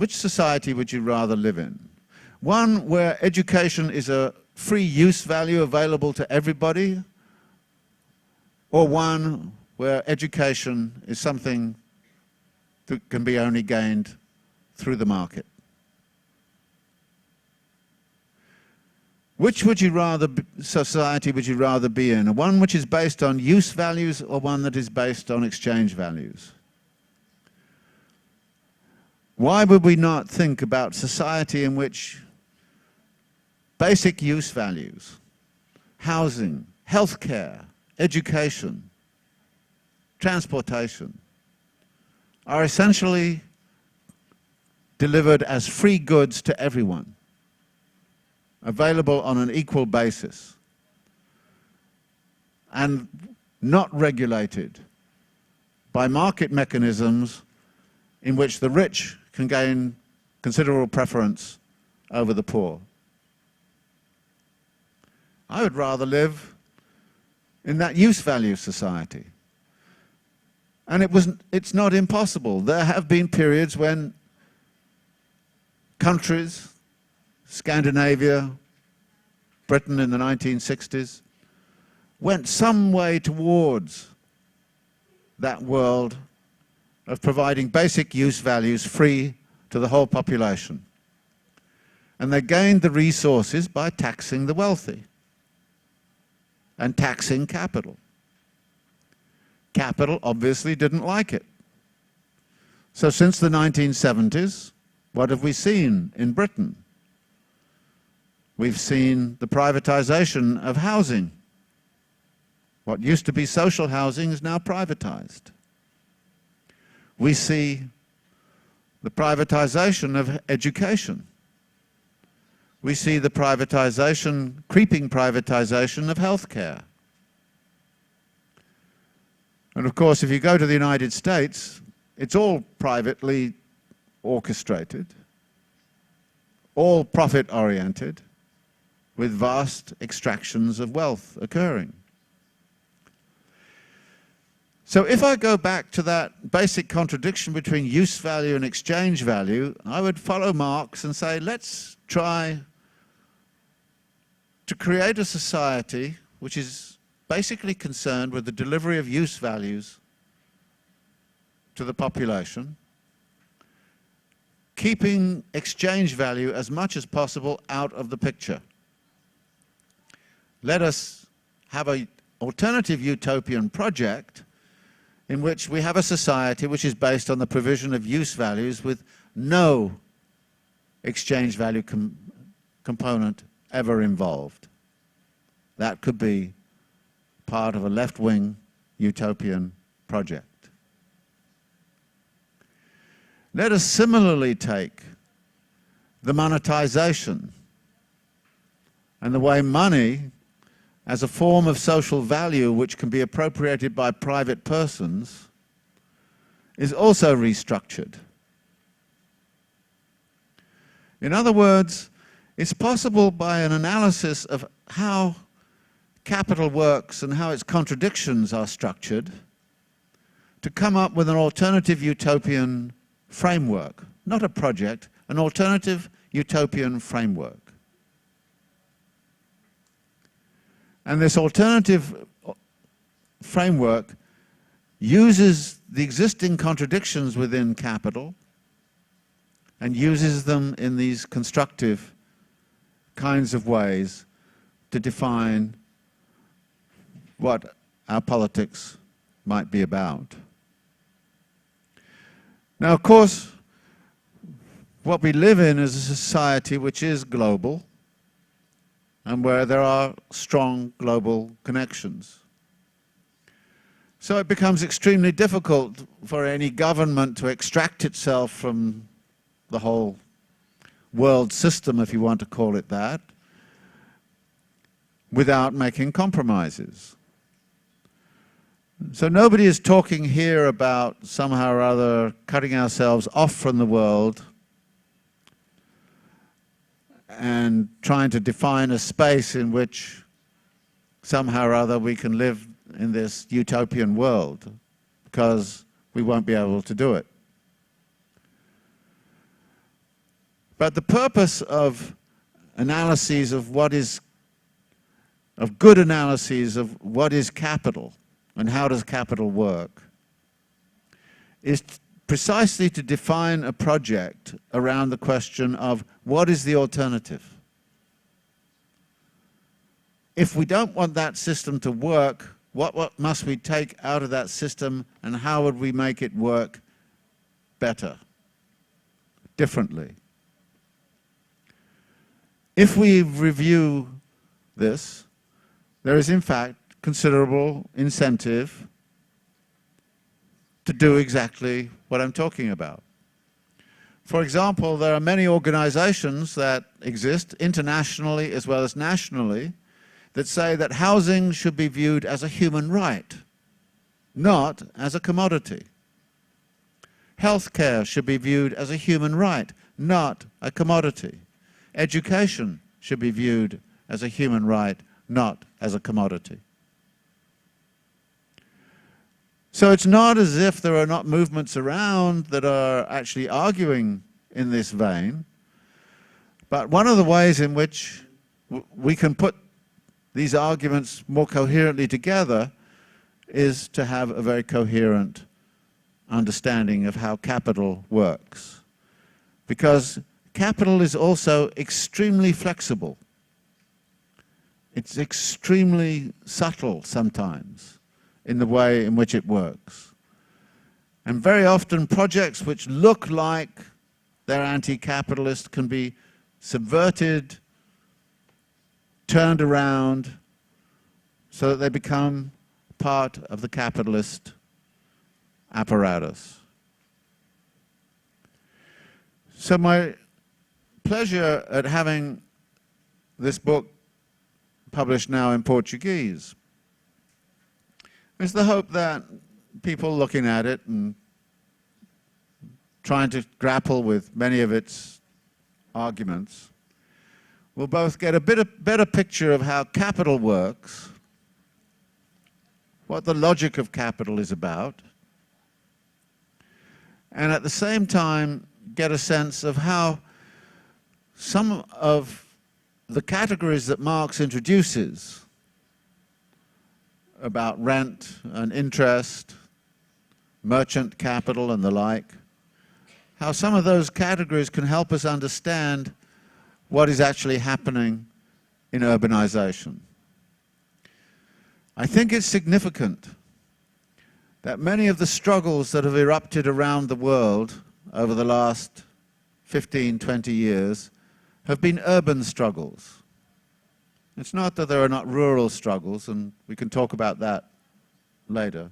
society would you rather live in? One where education is a free use value available to everybody, or one where education is something that can be only gained through the market? Which society would you rather be in? One which is based on use values or one that is based on exchange values? Why would we not think about society in which basic use values, housing, healthcare, education, transportation, are essentially delivered as free goods to everyone, available on an equal basis, and not regulated by market mechanisms in which the rich can gain considerable preference over the poor? I would rather live in that use value society. And it's not impossible. There have been periods when countries, Scandinavia, Britain in the 1960s, went some way towards that world of providing basic use values free to the whole population. And they gained the resources by taxing the wealthy and taxing capital. Capital obviously didn't like it. So since the 1970s, what have we seen in Britain? We've seen the privatization of housing. What used to be social housing is now privatized. We see the privatization of education. We see the privatization, creeping privatization of healthcare. And of course, if you go to the United States, it's all privately orchestrated, all profit-oriented, with vast extractions of wealth occurring. So if I go back to that basic contradiction between use value and exchange value, I would follow Marx and say, let's try to create a society which is basically concerned with the delivery of use values to the population, keeping exchange value as much as possible out of the picture. Let us have an alternative utopian project in which we have a society which is based on the provision of use values with no exchange value component ever involved. That could be part of a left-wing utopian project. Let us similarly take the monetization and the way money as a form of social value which can be appropriated by private persons is also restructured. In other words, it's possible by an analysis of how capital works and how its contradictions are structured to come up with an alternative utopian framework, not a project, an alternative utopian framework. And this alternative framework uses the existing contradictions within capital and uses them in these constructive kinds of ways to define what our politics might be about. Now, of course, what we live in is a society which is global and where there are strong global connections. So it becomes extremely difficult for any government to extract itself from the whole world system, if you want to call it that, without making compromises. So nobody is talking here about somehow or other cutting ourselves off from the world and trying to define a space in which somehow or other we can live in this utopian world, because we won't be able to do it. But the purpose of analyses of good analyses of what is capital and how does capital work is precisely to define a project around the question of what is the alternative. If we don't want that system to work, what must we take out of that system and how would we make it work better, differently? If we review this, there is in fact considerable incentive to do exactly what I'm talking about. For example, there are many organizations that exist internationally as well as nationally that say that housing should be viewed as a human right, not as a commodity. Healthcare should be viewed as a human right, not a commodity. Education should be viewed as a human right, not as a commodity. So it's not as if there are not movements around that are actually arguing in this vein, but one of the ways in which we can put these arguments more coherently together is to have a very coherent understanding of how capital works. Because capital is also extremely flexible. It's extremely subtle sometimes in the way in which it works. And very often projects which look like they're anti-capitalist can be subverted, turned around, so that they become part of the capitalist apparatus. So my pleasure at having this book published now in Portuguese is the hope that people looking at it and trying to grapple with many of its arguments will both get a better picture of how capital works, what the logic of capital is about, and at the same time get a sense of how some of the categories that Marx introduces about rent and interest, merchant capital and the like, how some of those categories can help us understand what is actually happening in urbanization. I think it's significant that many of the struggles that have erupted around the world over the last 15, 20 years have been urban struggles. It's not that there are not rural struggles, and we can talk about that later.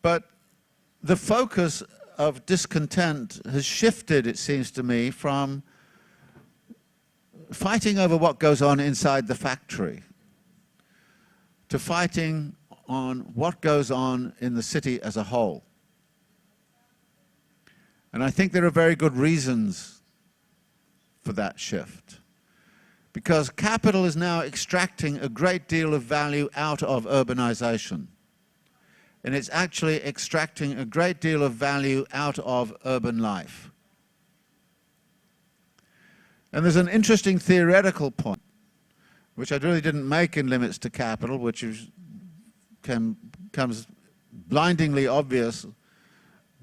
But the focus of discontent has shifted, it seems to me, from fighting over what goes on inside the factory to fighting on what goes on in the city as a whole. And I think there are very good reasons for that shift. Because capital is now extracting a great deal of value out of urbanization. And it's actually extracting a great deal of value out of urban life. And there's an interesting theoretical point which I really didn't make in Limits to Capital, which comes blindingly obvious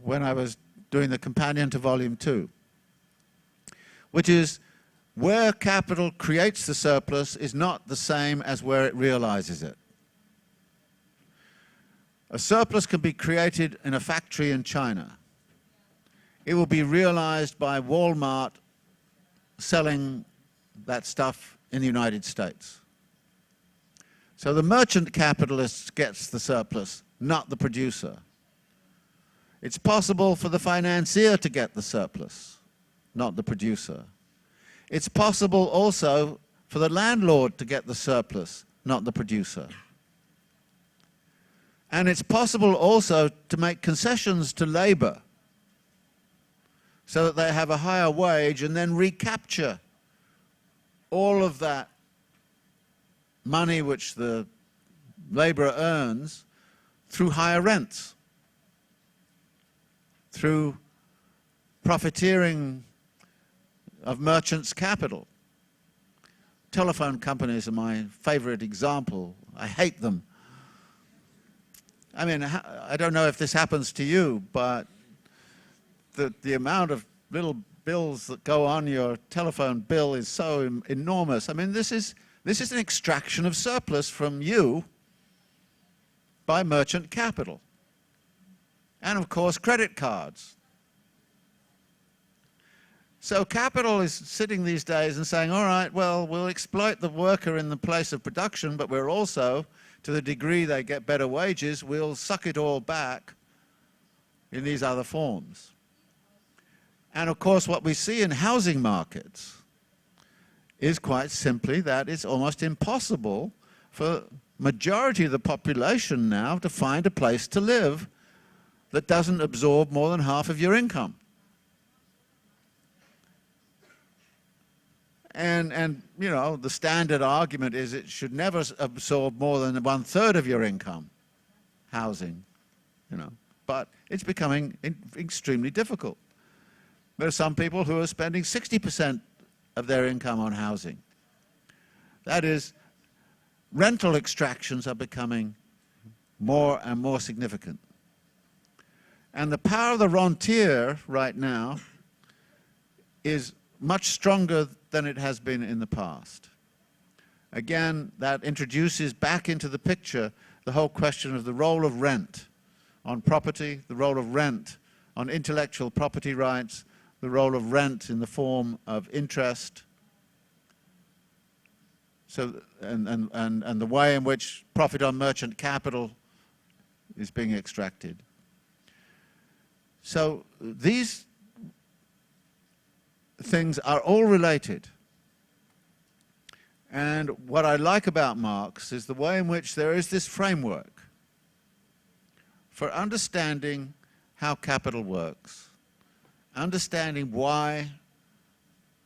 when I was doing the companion to Volume 2, which is where capital creates the surplus is not the same as where it realizes it. A surplus can be created in a factory in China. It will be realized by Walmart selling that stuff in the United States. So the merchant capitalist gets the surplus, not the producer. It's possible for the financier to get the surplus, not the producer. It's possible also for the landlord to get the surplus, not the producer. And it's possible also to make concessions to labor so that they have a higher wage and then recapture all of that money which the laborer earns through higher rents, through profiteering of merchants' capital. Telephone companies are my favorite example. I hate them. I mean, I don't know if this happens to you, but the amount of little bills that go on your telephone bill is so enormous. I mean, this is an extraction of surplus from you by merchant capital. And of course, credit cards. So capital is sitting these days and saying, all right, well, we'll exploit the worker in the place of production, but we're also, to the degree they get better wages, we'll suck it all back in these other forms. And of course, what we see in housing markets is quite simply that it's almost impossible for majority of the population now to find a place to live that doesn't absorb more than half of your income. And you know, the standard argument is it should never absorb more than 1/3 of your income, housing, you know. But it's becoming extremely difficult. There are some people who are spending 60% of their income on housing. That is, rental extractions are becoming more and more significant. And the power of the rentier right now is much stronger than it has been in the past. Again, that introduces back into the picture the whole question of the role of rent on property, the role of rent on intellectual property rights, the role of rent in the form of interest, so, and the way in which profit on merchant capital is being extracted. So these things are all related. And what I like about Marx is the way in which there is this framework for understanding how capital works, understanding why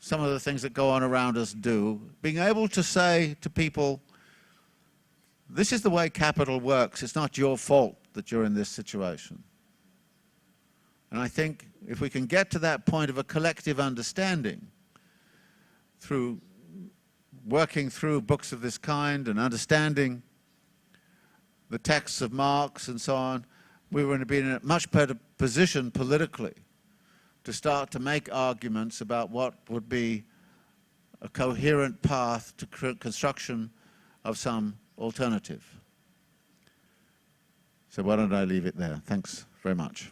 some of the things that go on around us do, being able to say to people, this is the way capital works, it's not your fault that you're in this situation. And I think if we can get to that point of a collective understanding through working through books of this kind and understanding the texts of Marx and so on, we were going to be in a much better position politically to start to make arguments about what would be a coherent path to construction of some alternative. So why don't I leave it there? Thanks very much.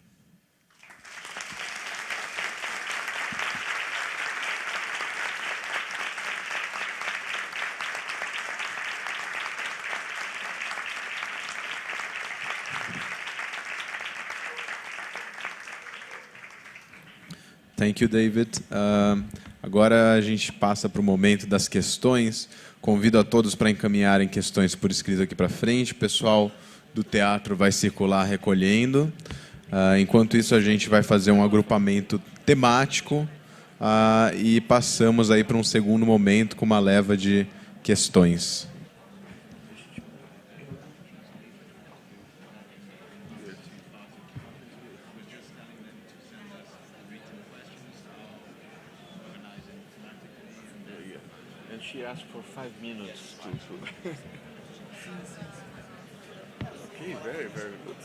Thank you, David. Agora a gente passa para o momento das questões. Convido a todos para encaminharem questões por escrito aqui para frente. O pessoal do teatro vai circular recolhendo. Enquanto isso, a gente vai fazer um agrupamento temático e passamos aí para um segundo momento com uma leva de questões. And she asked for 5 minutes to... Okay, very, very good.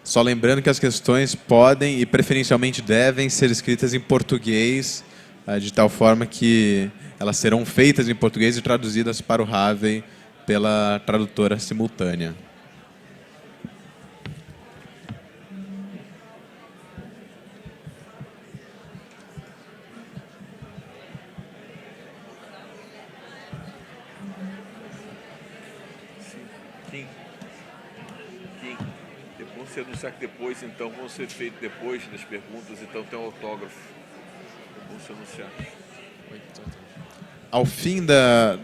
Só lembrando que as questões podem e preferencialmente devem ser escritas em português, de tal forma que elas serão feitas em português e traduzidas para o Harvey pela tradutora simultânea. Vão ser anunciar que depois, então, vão ser feitos depois das perguntas, então tem um autógrafo. Vão ser anunciados. Ao fim da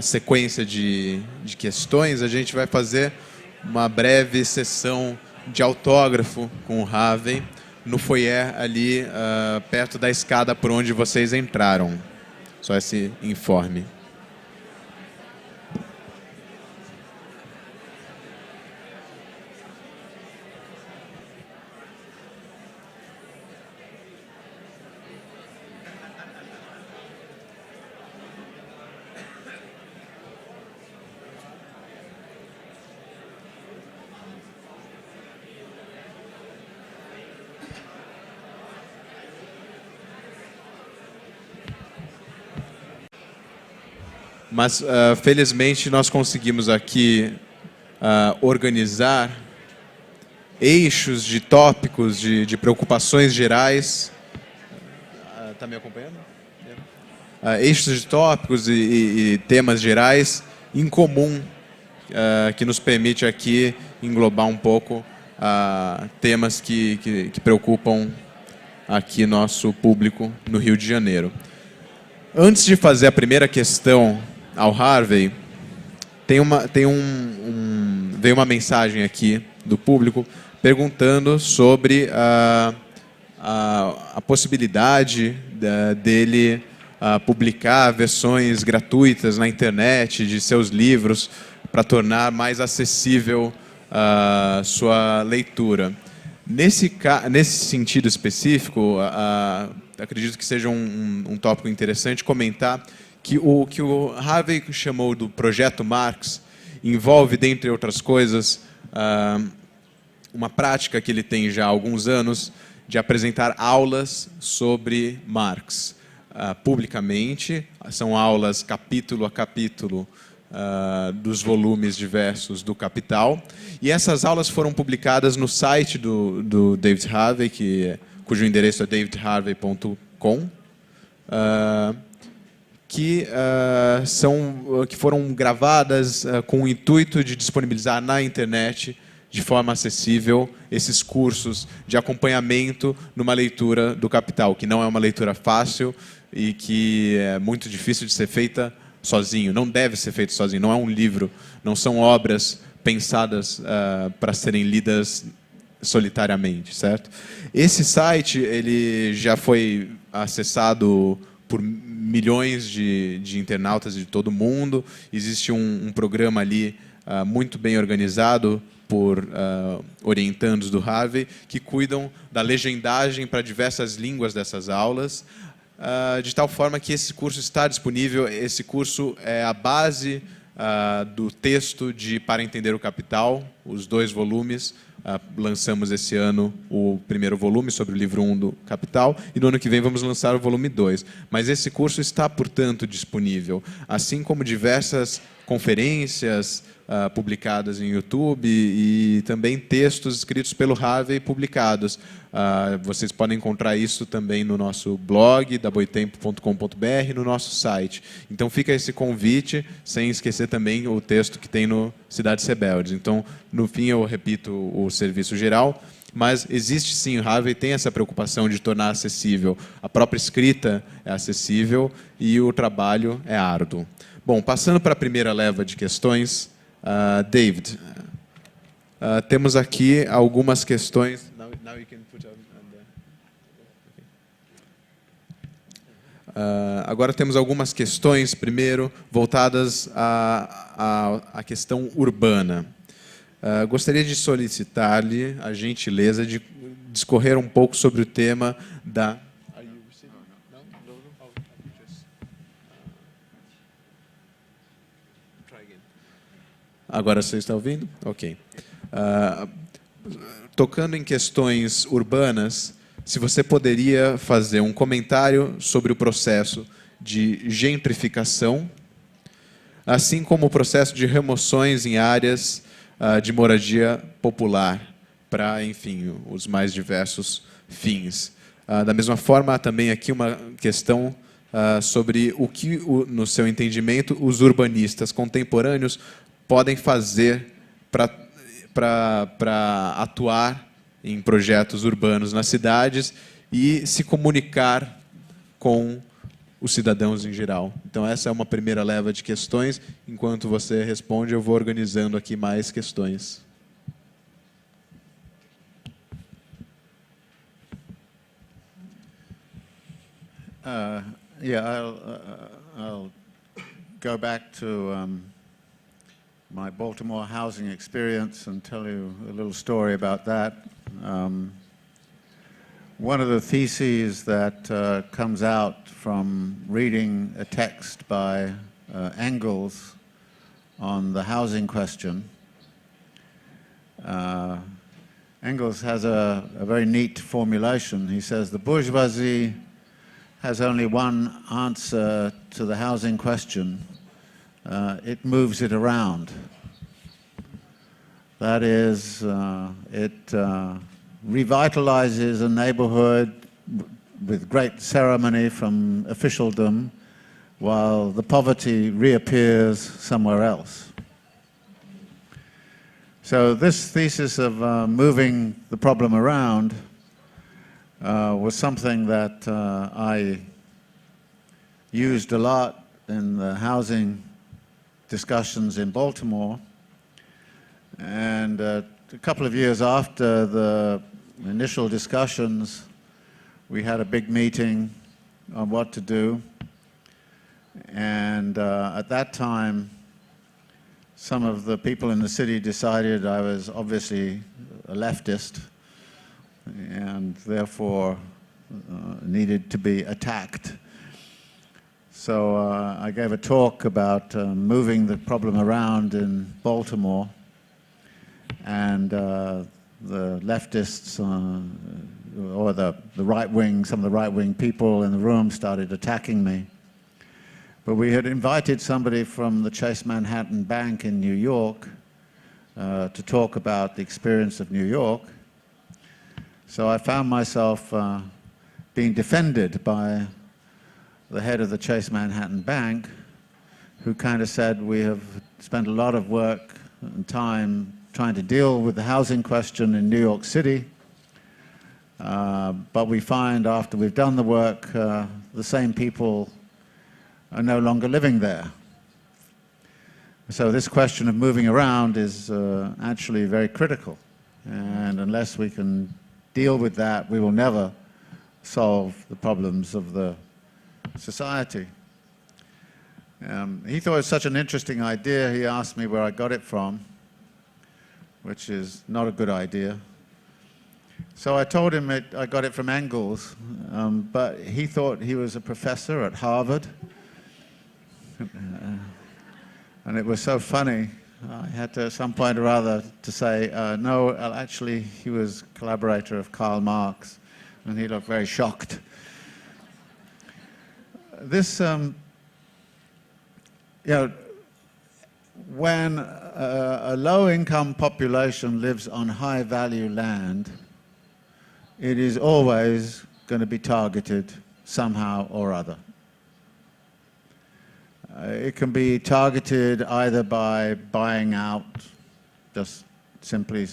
sequência de questões, a gente vai fazer uma breve sessão de autógrafo com o Harvey no foyer ali perto da escada por onde vocês entraram. Só esse informe. Mas, felizmente, nós conseguimos aqui organizar eixos de tópicos, de preocupações gerais. Está me acompanhando? Eixos de tópicos e temas gerais em comum, que nos permite aqui englobar um pouco temas que preocupam aqui nosso público no Rio de Janeiro. Antes de fazer a primeira questão ao Harvey, veio uma mensagem aqui do público perguntando sobre a possibilidade dele publicar versões gratuitas na internet de seus livros para tornar mais acessível sua leitura. Nesse sentido específico, acredito que seja um tópico interessante comentar que o Harvey chamou do Projeto Marx envolve, dentre outras coisas, uma prática que ele tem já há alguns anos de apresentar aulas sobre Marx publicamente. São aulas capítulo a capítulo dos volumes diversos do Capital. E essas aulas foram publicadas no site do David Harvey, cujo endereço é davidharvey.com, que foram gravadas com o intuito de disponibilizar na internet de forma acessível esses cursos de acompanhamento numa leitura do Capital, que não é uma leitura fácil e que é muito difícil de ser feita sozinho, não deve ser feito sozinho, não é um livro, não são obras pensadas para serem lidas solitariamente, certo? Esse site ele já foi acessado por milhões de internautas de todo o mundo. Existe um programa ali muito bem organizado por orientandos do Harvey que cuidam da legendagem para diversas línguas dessas aulas, de tal forma que esse curso está disponível. Esse curso é a base do texto de Para Entender o Capital, os 2 volumes. Lançamos esse ano o primeiro volume sobre o livro 1 do Capital e no ano que vem vamos lançar o volume 2. Mas esse curso está, portanto, disponível, assim como diversas conferências publicadas em YouTube e também textos escritos pelo Harvey publicados. Vocês podem encontrar isso também no nosso blog, da boitempo.com.br, no nosso site. Então fica esse convite, sem esquecer também o texto que tem no Cidades, Rebeldes. Então, no fim, eu repito o serviço geral, mas existe sim, o Harvey tem essa preocupação de tornar acessível. A própria escrita é acessível e o trabalho é árduo. Bom, passando para a primeira leva de questões, David, temos aqui algumas questões. Now you can put on agora temos algumas questões, primeiro, voltadas à questão urbana. Gostaria de solicitar-lhe a gentileza de discorrer um pouco sobre o tema da... Agora você está ouvindo? Ok. Tocando em questões urbanas, se você poderia fazer um comentário sobre o processo de gentrificação, assim como o processo de remoções em áreas de moradia popular, para, enfim, os mais diversos fins. Da mesma forma, há também aqui uma questão sobre o que, no seu entendimento, os urbanistas contemporâneos podem fazer para atuar em projetos urbanos nas cidades e se comunicar com os cidadãos em geral. Então, essa é uma primeira leva de questões. Enquanto você responde, eu vou organizando aqui mais questões. I'll go back to my Baltimore housing experience and tell you a little story about that. One of the theses that comes out from reading a text by Engels on the housing question, Engels has a very neat formulation. He says, the bourgeoisie has only one answer to the housing question. It moves it around. That is, it revitalizes a neighborhood with great ceremony from officialdom, while the poverty reappears somewhere else. So this thesis of moving the problem around was something that I used a lot in the housing discussions in Baltimore. And a couple of years after the initial discussions, we had a big meeting on what to do. And at that time, some of the people in the city decided I was obviously a leftist and therefore needed to be attacked. So I gave a talk about moving the problem around in Baltimore, and the leftists or the right wing, some of the right wing people in the room started attacking me. But we had invited somebody from the Chase Manhattan Bank in New York to talk about the experience of New York. So I found myself being defended by the head of the Chase Manhattan Bank, who kind of said, we have spent a lot of work and time trying to deal with the housing question in New York City, but we find after we've done the work, the same people are no longer living there. So this question of moving around is actually very critical, and unless we can deal with that, we will never solve the problems of the society. He thought it was such an interesting idea, he asked me where I got it from, which is not a good idea. So I told him I got it from Engels, but he thought he was a professor at Harvard. And it was so funny, I had to at some point or other to say, no, actually he was a collaborator of Karl Marx, and he looked very shocked. This, when a low-income population lives on high-value land, it is always going to be targeted somehow or other. It can be targeted either by buying out, just simply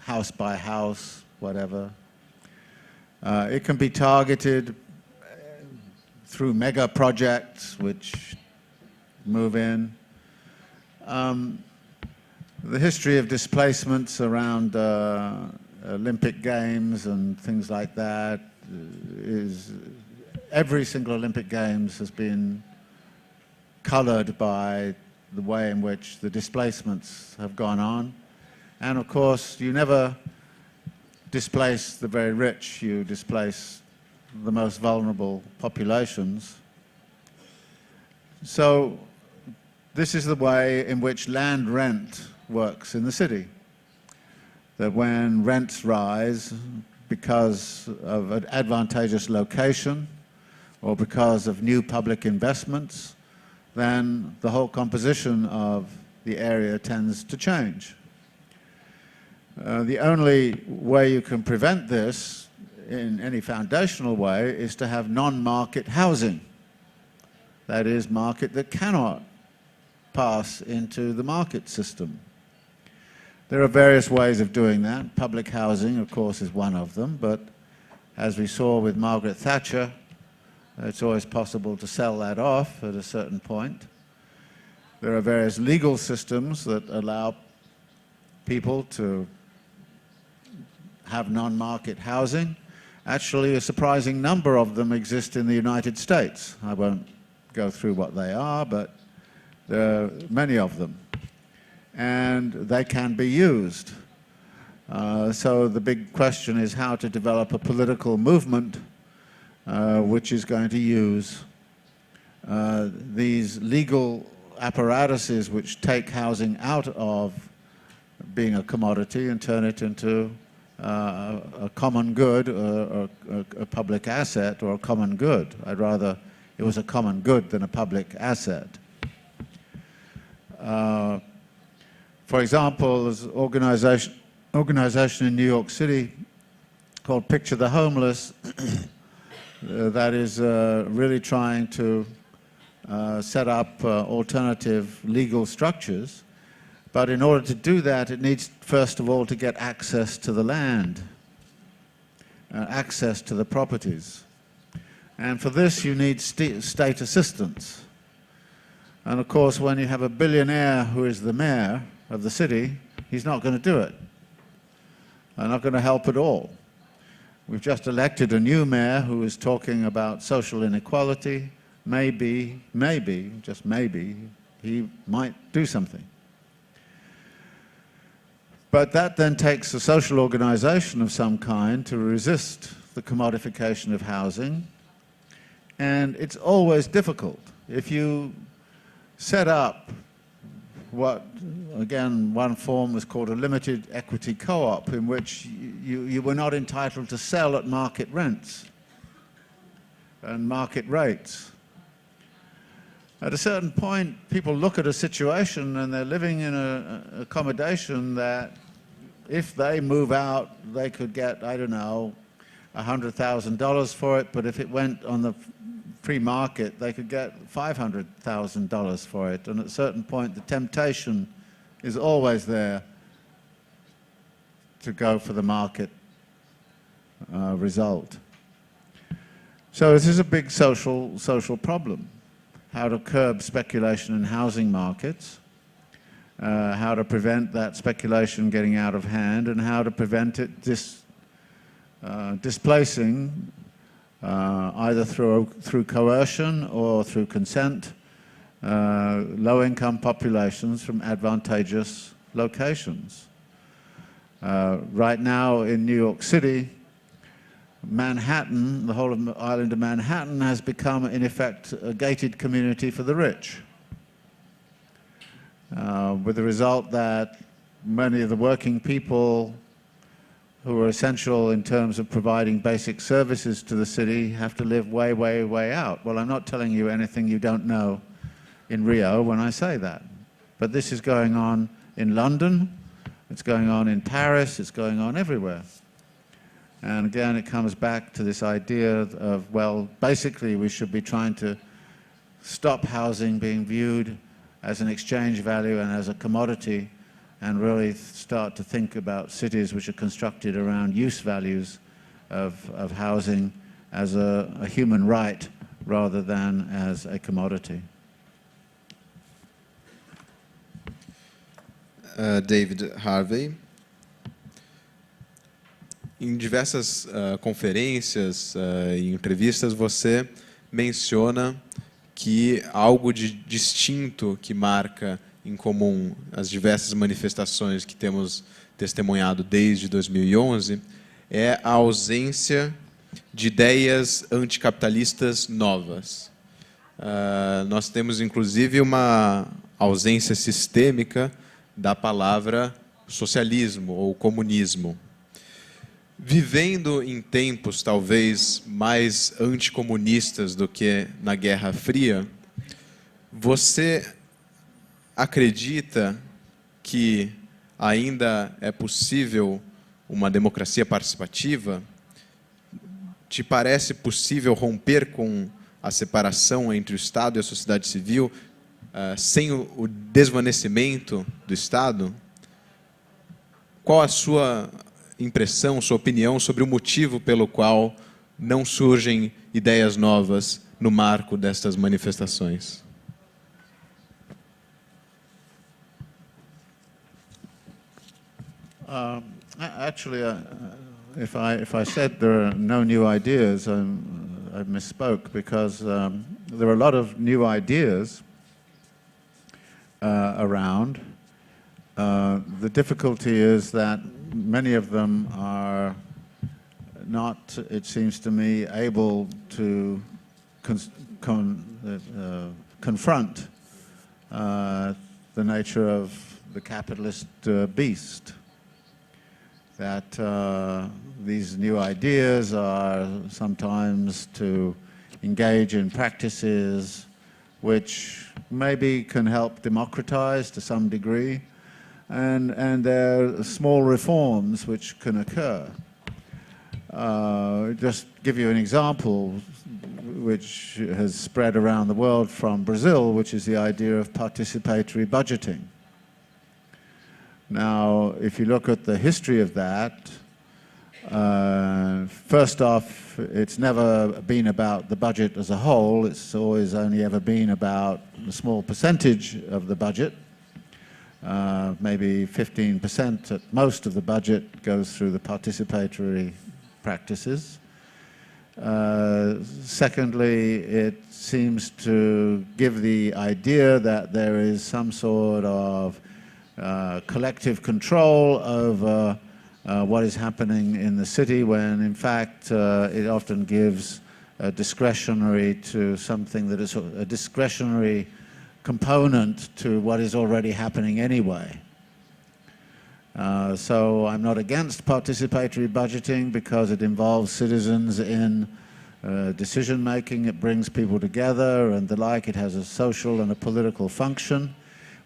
house by house, whatever. It can be targeted through mega projects which move in. The history of displacements around Olympic Games and things like that is every single Olympic Games has been colored by the way in which the displacements have gone on. And of course, you never displace the very rich, you displace the most vulnerable populations. So this is the way in which land rent works in the city. That when rents rise because of an advantageous location or because of new public investments, then the whole composition of the area tends to change. The only way you can prevent this in any foundational way is to have non-market housing. That is, market that cannot pass into the market system. There are various ways of doing that. Public housing, of course, is one of them, but as we saw with Margaret Thatcher, it's always possible to sell that off at a certain point. There are various legal systems that allow people to have non-market housing. Actually, a surprising number of them exist in the United States. I won't go through what they are, but there are many of them. And they can be used. So the big question is how to develop a political movement which is going to use these legal apparatuses which take housing out of being a commodity and turn it into a common good, or a public asset, or a common good. I'd rather it was a common good than a public asset. For example, there's an organization in New York City called Picture the Homeless that is really trying to set up alternative legal structures. But in order to do that, it needs, first of all, to get access to the land, access to the properties. And for this, you need state assistance. And of course, when you have a billionaire who is the mayor of the city, he's not going to do it. They're not going to help at all. We've just elected a new mayor who is talking about social inequality. Maybe, just maybe, he might do something. But that then takes a social organization of some kind to resist the commodification of housing. And it's always difficult. If you set up what, again, one form was called a limited equity co-op, in which you were not entitled to sell at market rents and market rates. At a certain point, people look at a situation and they're living in an accommodation that if they move out, they could get, I don't know, $100,000 for it, but if it went on the free market, they could get $500,000 for it. And at a certain point, the temptation is always there to go for the market result. So this is a big social problem. How to curb speculation in housing markets, how to prevent that speculation getting out of hand, and how to prevent it displacing either through coercion or through consent low-income populations from advantageous locations. Right now in New York City, Manhattan, the whole of the island of Manhattan, has become, in effect, a gated community for the rich. With the result that many of the working people who are essential in terms of providing basic services to the city have to live way, way, way out. Well, I'm not telling you anything you don't know in Rio when I say that. But this is going on in London, it's going on in Paris, it's going on everywhere. And again, it comes back to this idea of, well, basically we should be trying to stop housing being viewed as an exchange value and as a commodity, and really start to think about cities which are constructed around use values of housing as a human right rather than as a commodity. David Harvey. Em diversas conferências e entrevistas, você menciona que algo de distinto que marca em comum as diversas manifestações que temos testemunhado desde 2011 é a ausência de ideias anticapitalistas novas. Nós temos, inclusive, uma ausência sistêmica da palavra socialismo ou comunismo. Vivendo em tempos talvez mais anticomunistas do que na Guerra Fria, você acredita que ainda é possível uma democracia participativa? Te parece possível romper com a separação entre o Estado e a sociedade civil sem o desvanecimento do Estado? Qual a sua impressão, sua opinião sobre o motivo pelo qual não surgem ideias novas no marco destas manifestações? Actually, if I said there are no new ideas, I misspoke, because there are a lot of new ideas around. The difficulty is that many of them are not, it seems to me, able to confront the nature of the capitalist beast. That these new ideas are sometimes to engage in practices which maybe can help democratize to some degree, and there are small reforms which can occur. Just give you an example which has spread around the world from Brazil, which is the idea of participatory budgeting. Now, if you look at the history of that, first off, it's never been about the budget as a whole. It's always only ever been about a small percentage of the budget. Maybe 15% at most of the budget goes through the participatory practices. Secondly, it seems to give the idea that there is some sort of collective control over what is happening in the city, when in fact it often gives discretionary to something that is a discretionary component to what is already happening anyway. So I'm not against participatory budgeting because it involves citizens in decision making, it brings people together and the like, it has a social and a political function.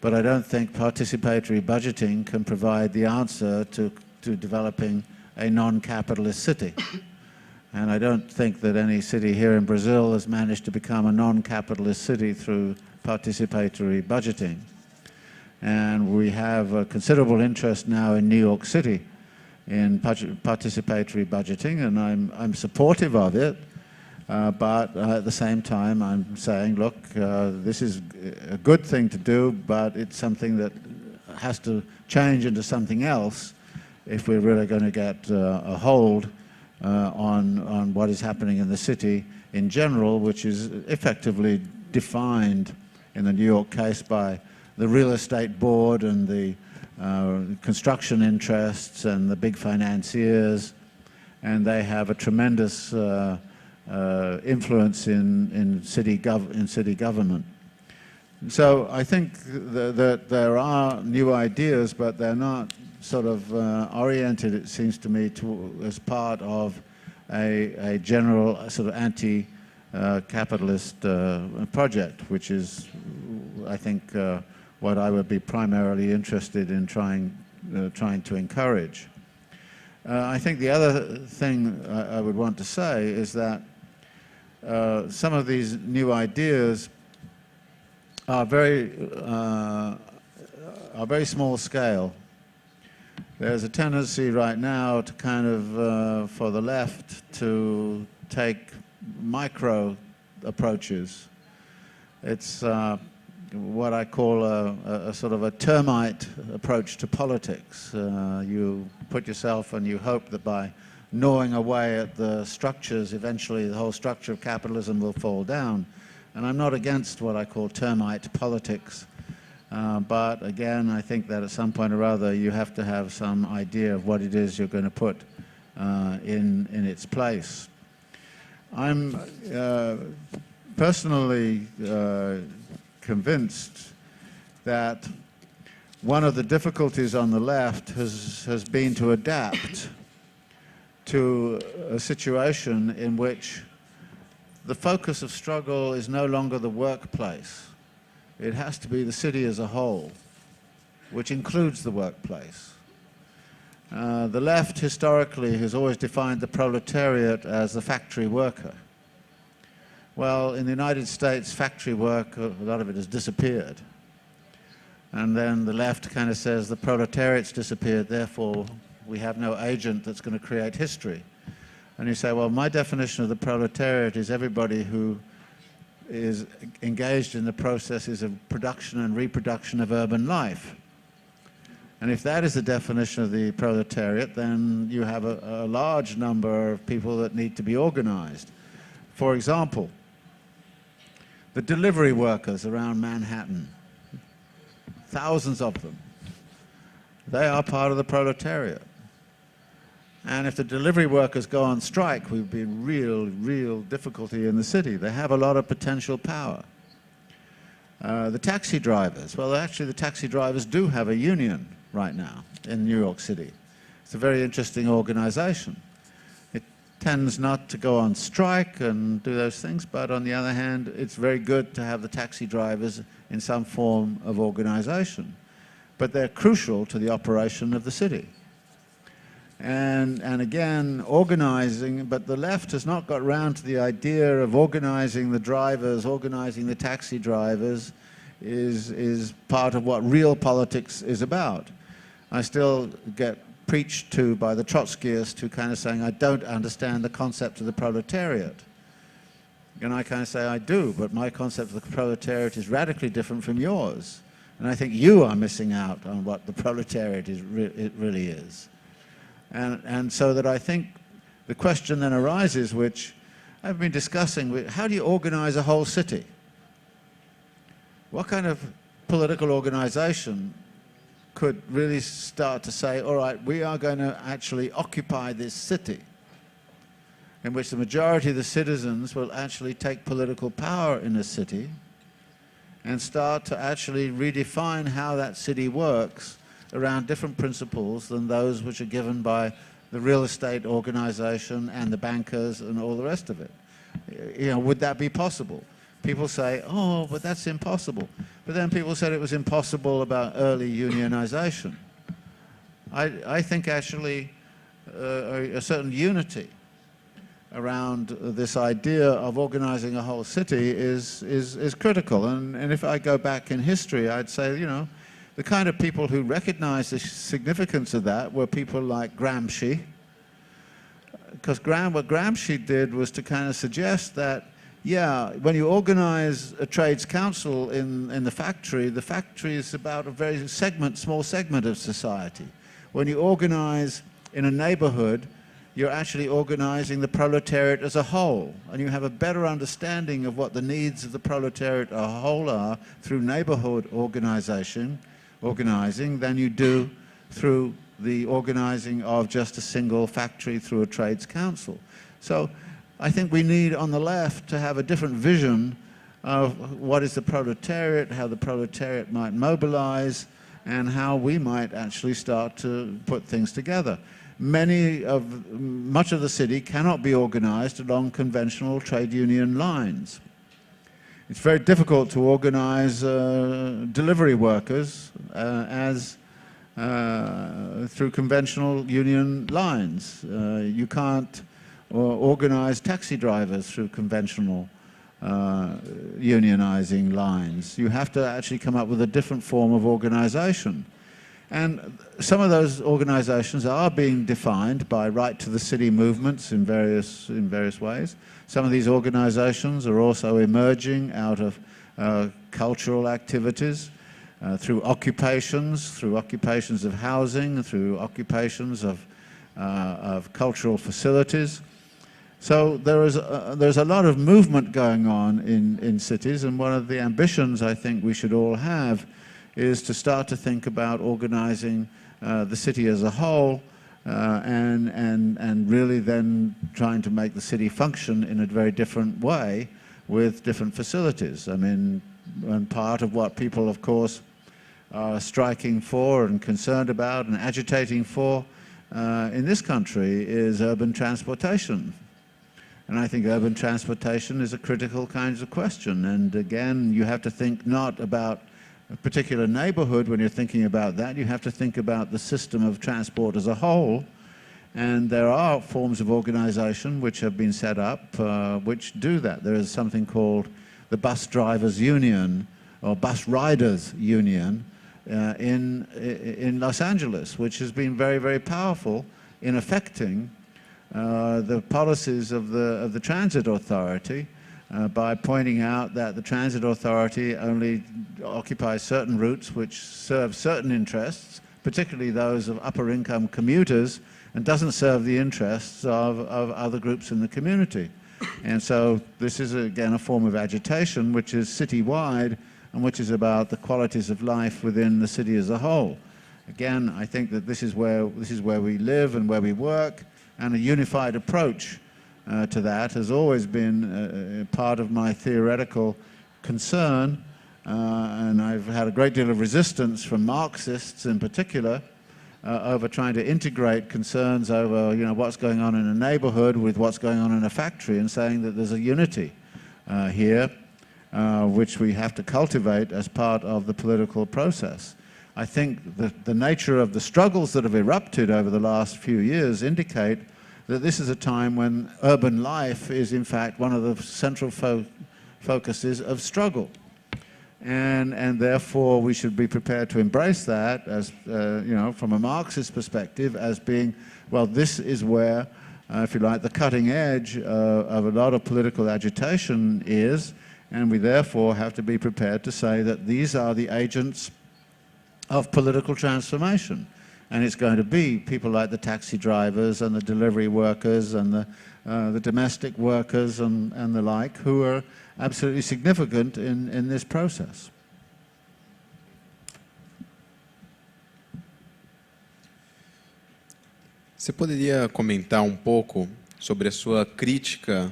But I don't think participatory budgeting can provide the answer to developing a non-capitalist city. And I don't think that any city here in Brazil has managed to become a non-capitalist city through participatory budgeting. And we have a considerable interest now in New York City in participatory budgeting, and I'm supportive of it. But at the same time, I'm saying, look, this is a good thing to do, but it's something that has to change into something else if we're really going to get a hold on what is happening in the city in general, which is effectively defined in the New York case by the real estate board and the construction interests and the big financiers, and they have a tremendous influence in city government. So I think that there are new ideas, but they're not sort of oriented, it seems to me, as part of a general sort of anti-capitalist project, which is, I think, what I would be primarily interested in trying to encourage. I think the other thing I would want to say is that some of these new ideas are very small scale. There's a tendency right now to kind of, for the left, to take micro approaches. It's what I call a sort of a termite approach to politics. You put yourself and you hope that by gnawing away at the structures, eventually the whole structure of capitalism will fall down. And I'm not against what I call termite politics. But again, I think that at some point or other you have to have some idea of what it is you're going to put in its place. I'm personally convinced that one of the difficulties on the left has been to adapt to a situation in which the focus of struggle is no longer the workplace. It has to be the city as a whole, which includes the workplace. The left historically has always defined the proletariat as the factory worker. Well, in the United States, factory work, a lot of it has disappeared. And then the left kind of says the proletariat's disappeared, therefore we have no agent that's going to create history. And you say, well, my definition of the proletariat is everybody who is engaged in the processes of production and reproduction of urban life. And if that is the definition of the proletariat, then you have a large number of people that need to be organized. For example, the delivery workers around Manhattan, thousands of them, they are part of the proletariat. And if the delivery workers go on strike, we'd be in real difficulty in the city. They have a lot of potential power. The taxi drivers, well, actually the taxi drivers do have a union right now in New York City. It's a very interesting organization. It tends not to go on strike and do those things, but on the other hand, it's very good to have the taxi drivers in some form of organization. But they're crucial to the operation of the city. And again, organizing, but the left has not got round to the idea of organizing the drivers, organizing the taxi drivers is part of what real politics is about. I still get preached to by the Trotskyists who kind of saying, I don't understand the concept of the proletariat. And I kind of say, I do, but my concept of the proletariat is radically different from yours. And I think you are missing out on what the proletariat it really is. And so that I think the question then arises, which I've been discussing, how do you organize a whole city? What kind of political organization could really start to say, all right, we are going to actually occupy this city, in which the majority of the citizens will actually take political power in a city and start to actually redefine how that city works around different principles than those which are given by the real estate organization and the bankers and all the rest of it. You know, would that be possible? People say, oh, but that's impossible. But then people said it was impossible about early unionization. I think actually a certain unity around this idea of organizing a whole city is critical. And if I go back in history, I'd say, you know, the kind of people who recognized the significance of that were people like Gramsci, because what Gramsci did was to kind of suggest that, yeah, when you organize a trades council in the factory is about a very small segment of society. When you organize in a neighborhood, you're actually organizing the proletariat as a whole, and you have a better understanding of what the needs of the proletariat as a whole are through neighborhood organizing than you do through the organizing of just a single factory through a trades council. So I think we need on the left to have a different vision of what is the proletariat, how the proletariat might mobilize, and how we might actually start to put things together. Much of the city cannot be organized along conventional trade union lines. it's very difficult to organize delivery workers through conventional union lines. You can't organize taxi drivers through conventional unionizing lines. You have to actually come up with a different form of organization. And some of those organizations are being defined by right to the city movements in various ways. Some of these organizations are also emerging out of cultural activities, through occupations of housing, through occupations of cultural facilities. So there's a lot of movement going on in cities, and one of the ambitions I think we should all have is to start to think about organizing the city as a whole, and really then trying to make the city function in a very different way with different facilities. I mean, and part of what people, of course, are striking for and concerned about and agitating for in this country is urban transportation. And I think urban transportation is a critical kind of question. And again, you have to think not about a particular neighborhood when you're thinking about that. You have to think about the system of transport as a whole. And there are forms of organization which have been set up which do that. There is something called the Bus Drivers Union or Bus Riders Union in Los Angeles, which has been very, very powerful in affecting the policies of the transit authority by pointing out that the transit authority only occupies certain routes which serve certain interests, particularly those of upper income commuters, and doesn't serve the interests of other groups in the community. And so this is again a form of agitation which is citywide and which is about the qualities of life within the city as a whole. Again, I think that this is where we live and where we work, and a unified approach to that has always been part of my theoretical concern, and I've had a great deal of resistance from Marxists in particular over trying to integrate concerns over what's going on in a neighborhood with what's going on in a factory, and saying that there's a unity here which we have to cultivate as part of the political process. I think that the nature of the struggles that have erupted over the last few years indicate that this is a time when urban life is in fact one of the central focuses of struggle. And therefore we should be prepared to embrace that as, from a Marxist perspective, as being, well, this is where, if you like, the cutting edge of a lot of political agitation is, and we therefore have to be prepared to say that these are the agents of political transformation. And it's going to be people like the taxi drivers and the delivery workers and the domestic workers and the like, who are absolutely significant in this process. Você poderia comentar pouco sobre a sua crítica?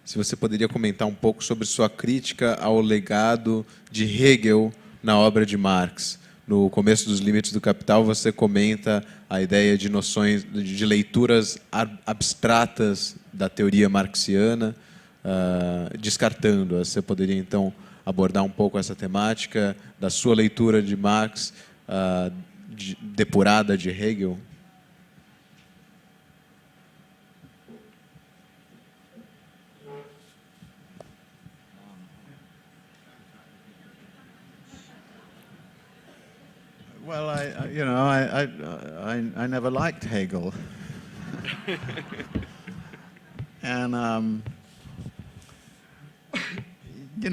Se você poderia comentar pouco sobre sua crítica ao legado de Hegel na obra de Marx. No começo dos Limites do Capital, você comenta a ideia de noções, de leituras abstratas da teoria marxiana, descartando-as. Você poderia, então, abordar pouco essa temática da sua leitura de Marx, depurada de Hegel? Well, I never liked Hegel, and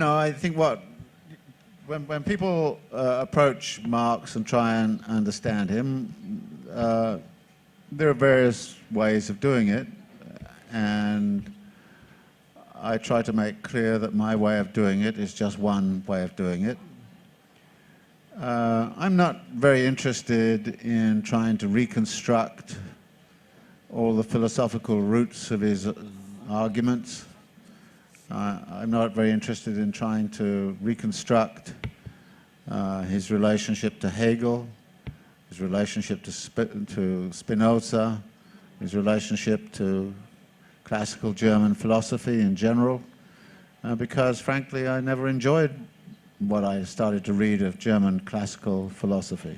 I think when people approach Marx and try and understand him, there are various ways of doing it, and I try to make clear that my way of doing it is just one way of doing it. I'm not very interested in trying to reconstruct all the philosophical roots of his arguments. I'm not very interested in trying to reconstruct his relationship to Hegel, his relationship to Spinoza, his relationship to classical German philosophy in general. because frankly I never enjoyed what I started to read of German classical philosophy.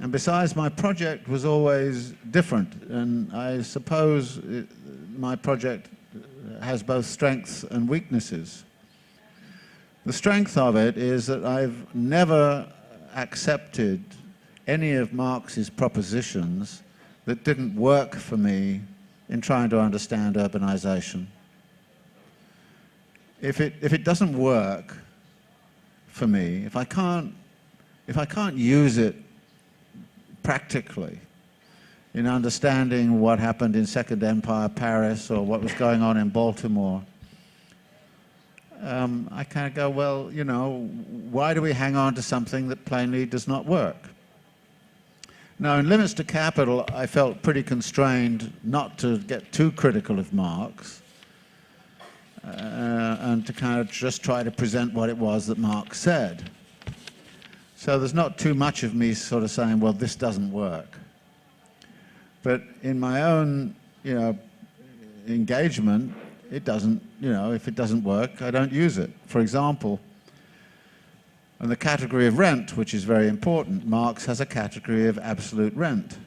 And besides, my project was always different, and I suppose my project has both strengths and weaknesses. The strength of it is that I've never accepted any of Marx's propositions that didn't work for me in trying to understand urbanization. If it doesn't work for me, if I can't use it practically in understanding what happened in Second Empire Paris or what was going on in Baltimore, I kind of go, well, you know, why do we hang on to something that plainly does not work? Now, in Limits to Capital, I felt pretty constrained not to get too critical of Marx and to kind of just try to present what it was that Marx said. So there's not too much of me sort of saying, well, this doesn't work. But in my own, you know, engagement, it doesn't, you know, if it doesn't work, I don't use it. For example, in the category of rent, which is very important, Marx has a category of absolute rent,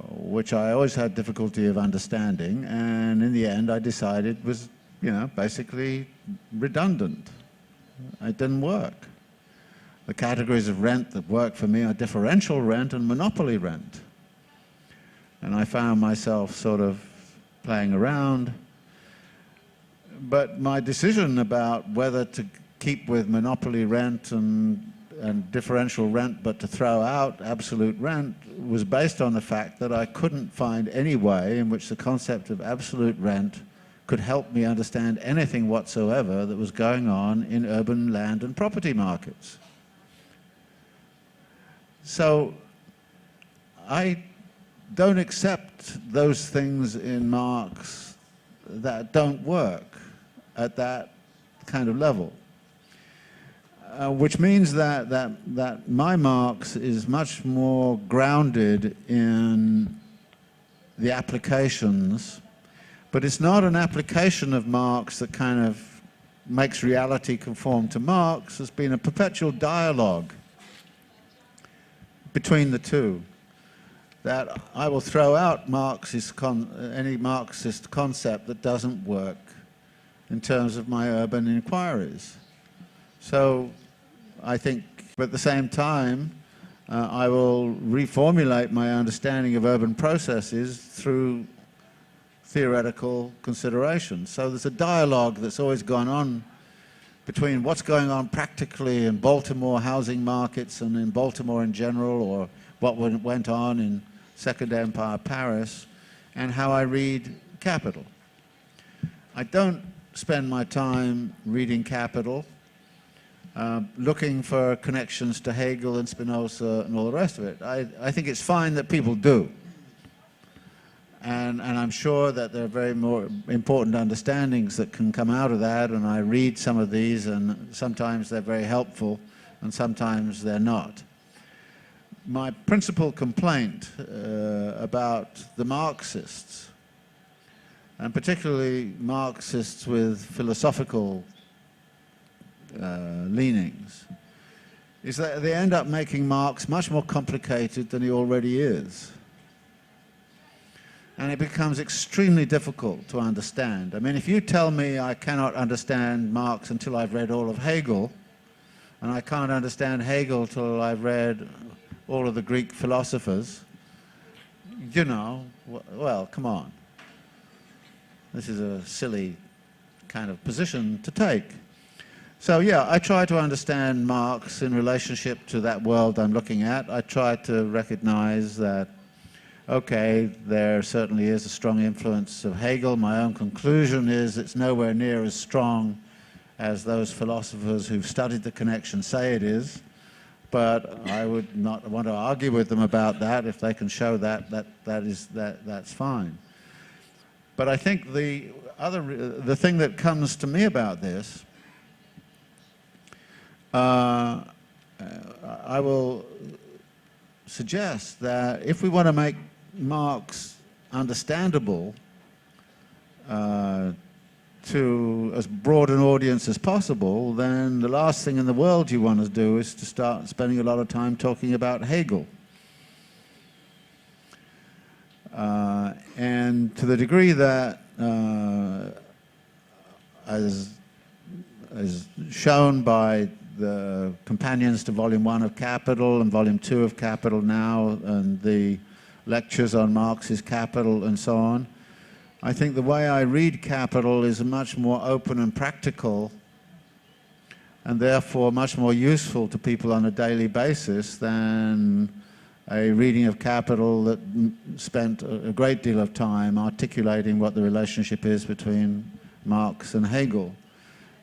which I always had difficulty of understanding, and in the end I decided was, you know, basically redundant. It didn't work. The categories of rent that work for me are differential rent and monopoly rent. And I found myself sort of playing around. But my decision about whether to keep with monopoly rent and differential rent, but to throw out absolute rent, was based on the fact that I couldn't find any way in which the concept of absolute rent could help me understand anything whatsoever that was going on in urban land and property markets. So I don't accept those things in Marx that don't work at that kind of level. Which means that my Marx is much more grounded in the applications, but it's not an application of Marx that kind of makes reality conform to Marx. There's been a perpetual dialogue between the two, that I will throw out any Marxist concept that doesn't work in terms of my urban inquiries. So I think at the same time, I will reformulate my understanding of urban processes through theoretical considerations. So there's a dialogue that's always gone on between what's going on practically in Baltimore housing markets and in Baltimore in general, or what went on in Second Empire Paris, and how I read Capital. I don't spend my time reading Capital looking for connections to Hegel and Spinoza and all the rest of it. I think it's fine that people do. And I'm sure that there are very more important understandings that can come out of that, and I read some of these, and sometimes they're very helpful, and sometimes they're not. My principal complaint about the Marxists, and particularly Marxists with philosophical leanings, is that they end up making Marx much more complicated than he already is. And it becomes extremely difficult to understand. I mean, if you tell me I cannot understand Marx until I've read all of Hegel, and I can't understand Hegel till I've read all of the Greek philosophers, you know, well, come on. This is a silly kind of position to take. So yeah, I try to understand Marx in relationship to that world I'm looking at. I try to recognize that, okay, there certainly is a strong influence of Hegel. My own conclusion is it's nowhere near as strong as those philosophers who've studied the connection say it is. But I would not want to argue with them about that. If they can show that's fine. But I think the thing that comes to me about this, I will suggest that if we want to make Marx understandable to as broad an audience as possible, then the last thing in the world you want to do is to start spending a lot of time talking about Hegel. And to the degree that, as shown by the companions to Volume 1 of Capital and Volume 2 of Capital now, and the lectures on Marx's Capital and so on, I think the way I read Capital is much more open and practical, and therefore much more useful to people on a daily basis than a reading of Capital that spent a great deal of time articulating what the relationship is between Marx and Hegel.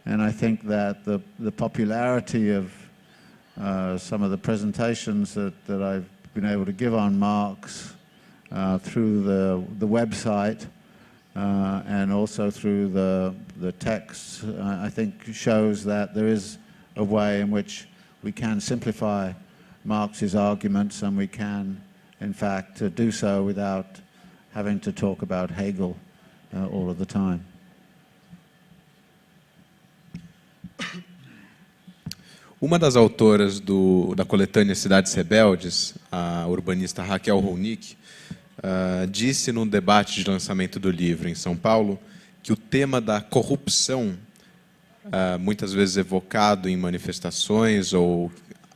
And I think that the popularity of some of the presentations that I've been able to give on Marx through the website and also through the texts, I think shows that there is a way in which we can simplify Marx's arguments, and we can, in fact, do so without having to talk about Hegel all of the time. Uma das autoras da coletânea Cidades, Rebeldes, a urbanista Raquel Ronick, disse num debate de lançamento do livro em São Paulo que o tema da corrupção, muitas vezes evocado em manifestações ou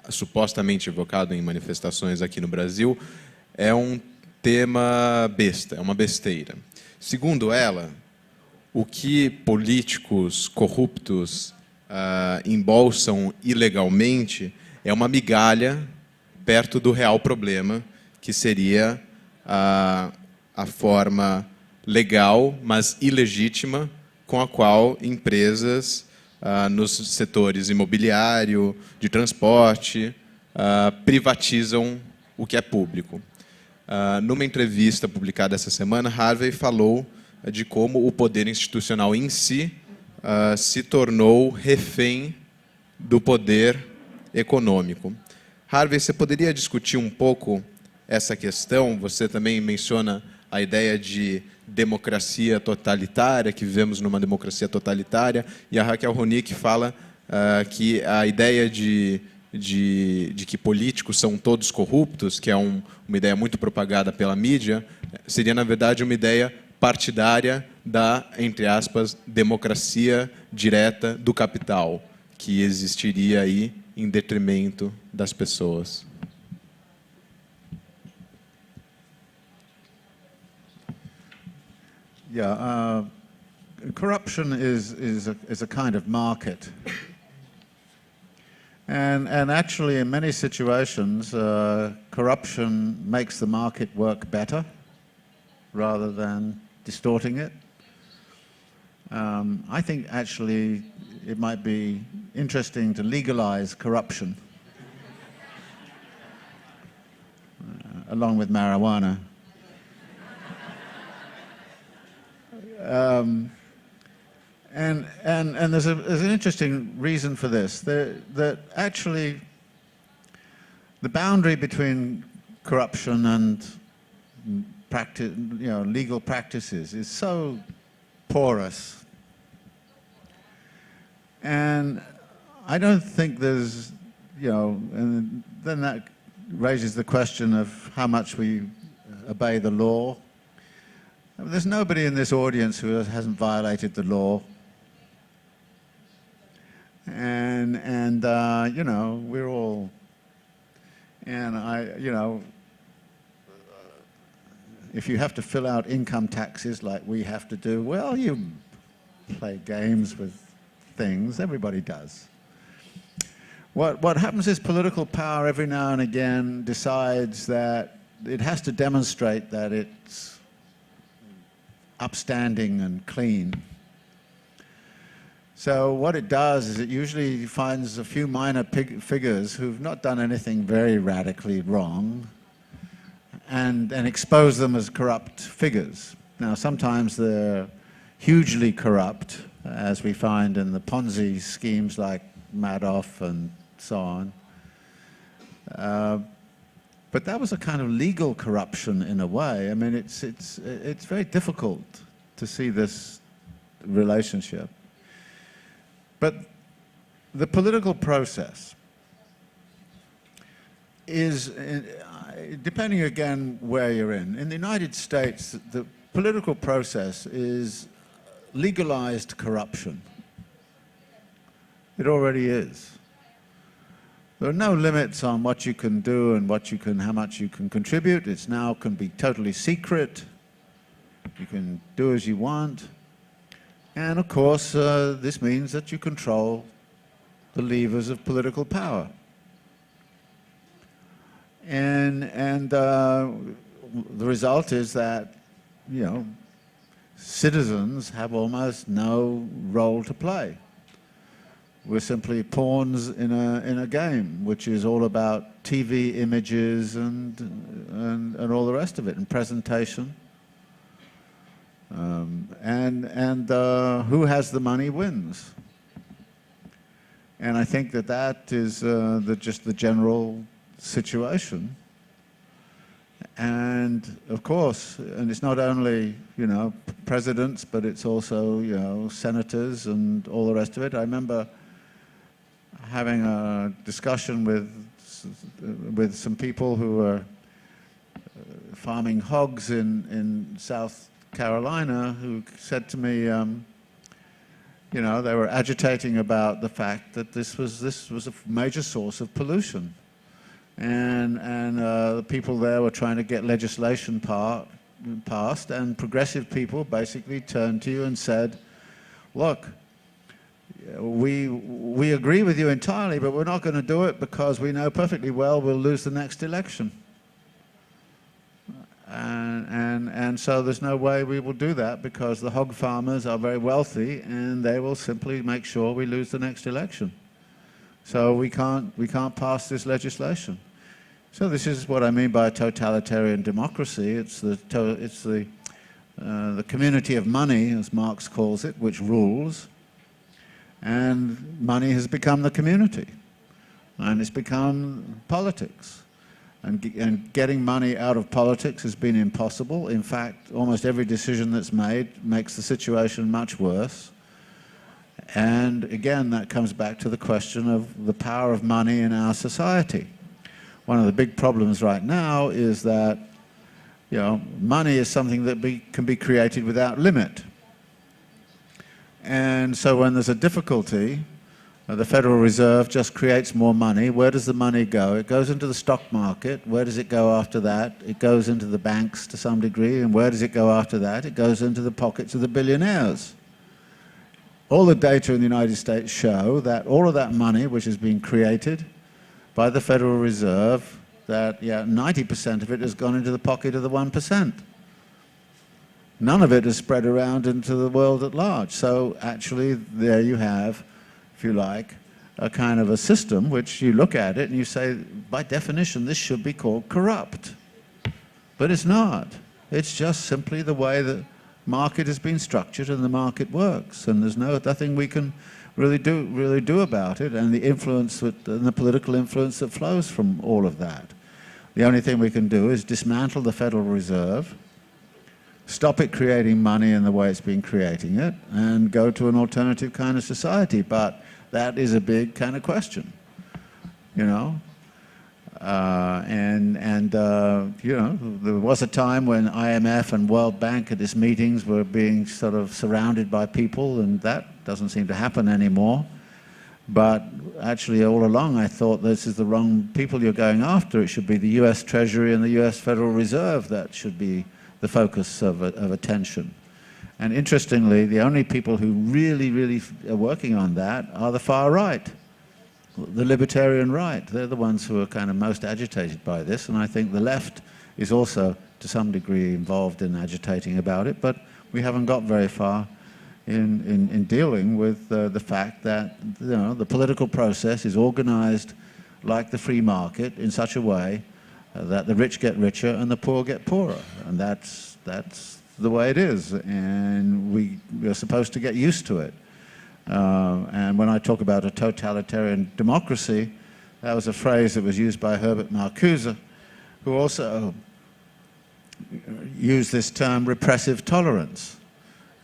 supostamente evocado em manifestações aqui no Brasil, é um tema besta, é uma besteira. Segundo ela, o que políticos corruptos embolsam ilegalmente é uma migalha perto do real problema, que seria a forma legal, mas ilegítima, com a qual empresas nos setores imobiliário, de transporte, privatizam o que é público. Numa entrevista publicada essa semana, Harvey falou de como o poder institucional em si se tornou refém do poder econômico. Harvey, você poderia discutir um pouco essa questão? Você também menciona a ideia de democracia totalitária, que vivemos numa democracia totalitária, e a Raquel Ronick fala que a ideia de que políticos são todos corruptos, que é uma ideia muito propagada pela mídia, seria, na verdade, uma ideia partidária da, entre aspas, democracia direta do capital, que existiria aí em detrimento das pessoas. Yeah, corruption is a kind of market. And actually, in many situations, corruption makes the market work better rather than distorting it. I think actually it might be interesting to legalize corruption along with marijuana. And there's an interesting reason for this, that actually the boundary between corruption and legal practices is so porous. And I don't think there's, and then that raises the question of how much we obey the law. I mean, there's nobody in this audience who hasn't violated the law. And we're all, and if you have to fill out income taxes like we have to do, well, you play games with things. Everybody does. What happens is political power every now and again decides that it has to demonstrate that it's upstanding and clean. So what it does is it usually finds a few minor figures who've not done anything very radically wrong and expose them as corrupt figures. Now, sometimes they're hugely corrupt, as we find in the Ponzi schemes like Madoff and so on. But that was a kind of legal corruption in a way. I mean, it's very difficult to see this relationship. But the political process is, depending again where you're in the United States, the political process is legalized corruption. It already is. There are no limits on what you can do and how much you can contribute. It's now can be totally secret. You can do as you want. And of course, this means that you control the levers of political power. And the result is that, citizens have almost no role to play. We're simply pawns in a game, which is all about TV images and all the rest of it, and presentation. Who has the money wins. And I think that is just the general situation. And of course, and it's not only presidents, but it's also senators and all the rest of it. I remember having a discussion with some people who were farming hogs in South Carolina, who said to me, they were agitating about the fact that this was a major source of pollution, and the people there were trying to get legislation passed, and progressive people basically turned to you and said, "Look, we agree with you entirely, but we're not going to do it because we know perfectly well we'll lose the next election. And so there's no way we will do that because the hog farmers are very wealthy and they will simply make sure we lose the next election. So we can't pass this legislation." So this is what I mean by totalitarian democracy. It's the community of money, as Marx calls it, which rules. And money has become the community, and it's become politics. And getting money out of politics has been impossible. In fact, almost every decision that's made makes the situation much worse. And again, that comes back to the question of the power of money in our society. One of the big problems right now is that, money is something that can be created without limit. And so when there's a difficulty, the Federal Reserve just creates more money. Where does the money go? It goes into the stock market. Where does it go after that? It goes into the banks to some degree. And where does it go after that? It goes into the pockets of the billionaires. All the data in the United States show that all of that money, which has been created by the Federal Reserve, that 90% of it has gone into the pocket of the 1%. None of it has spread around into the world at large. So actually, there you have, if you like, a kind of a system which you look at it and you say, by definition, this should be called corrupt. But it's not. It's just simply the way the market has been structured and the market works. And there's nothing we can really do about it, and the influence and the political influence that flows from all of that. The only thing we can do is dismantle the Federal Reserve, stop it creating money in the way it's been creating it, and go to an alternative kind of society. But that is a big kind of question, there was a time when IMF and World Bank at its meetings were being sort of surrounded by people, and that doesn't seem to happen anymore. But actually, all along, I thought this is the wrong people you're going after. It should be the US Treasury and the US Federal Reserve that should be the focus of attention. And interestingly, the only people who really are working on that are the far right, the libertarian right. They're the ones who are kind of most agitated by this, and I think the left is also to some degree involved in agitating about it, but we haven't got very far in dealing with the fact that the political process is organized like the free market in such a way that the rich get richer and the poor get poorer, and that's the way it is, and we're supposed to get used to it. And when I talk about a totalitarian democracy, that was a phrase that was used by Herbert Marcuse, who also used this term repressive tolerance.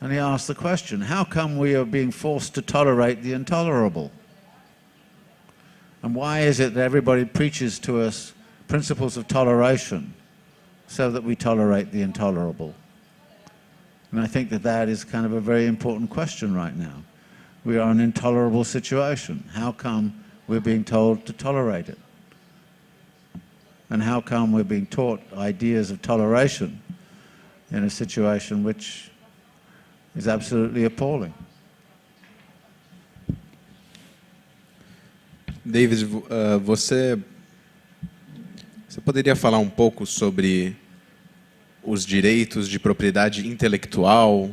And he asked the question, how come we are being forced to tolerate the intolerable? And why is it that everybody preaches to us principles of toleration so that we tolerate the intolerable? And I think that that is kind of a very important question right now. We are in an intolerable situation. How come we're being told to tolerate it? And how come we're being taught ideas of toleration in a situation which is absolutely appalling? David, você poderia falar um pouco sobre os direitos de propriedade intelectual,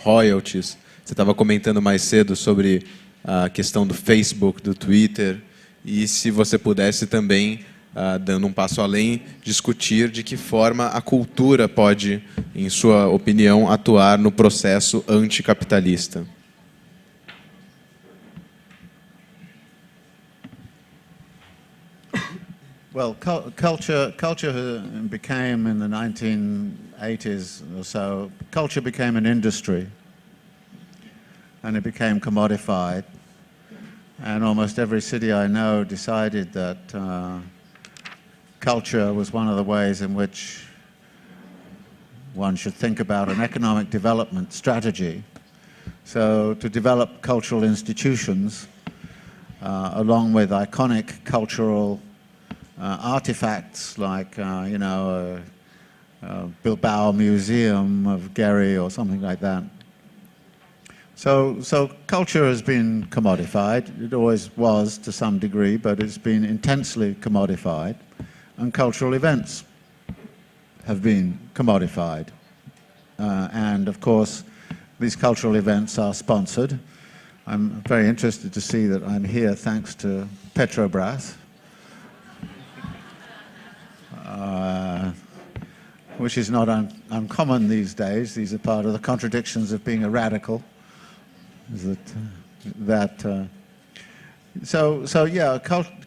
royalties? Você estava comentando mais cedo sobre a questão do Facebook, do Twitter, e se você pudesse também, dando um passo além, discutir de que forma a cultura pode, em sua opinião, atuar no processo anticapitalista. Well, culture became, in the 1980s or so, culture became an industry, and it became commodified. And almost every city I know decided that culture was one of the ways in which one should think about an economic development strategy. So to develop cultural institutions, along with iconic cultural artifacts like, Bilbao Museum of Gary or something like that. So culture has been commodified. It always was to some degree, but it's been intensely commodified. And cultural events have been commodified. And of course, these cultural events are sponsored. I'm very interested to see that I'm here thanks to Petrobras, which is not uncommon these days. These are part of the contradictions of being a radical.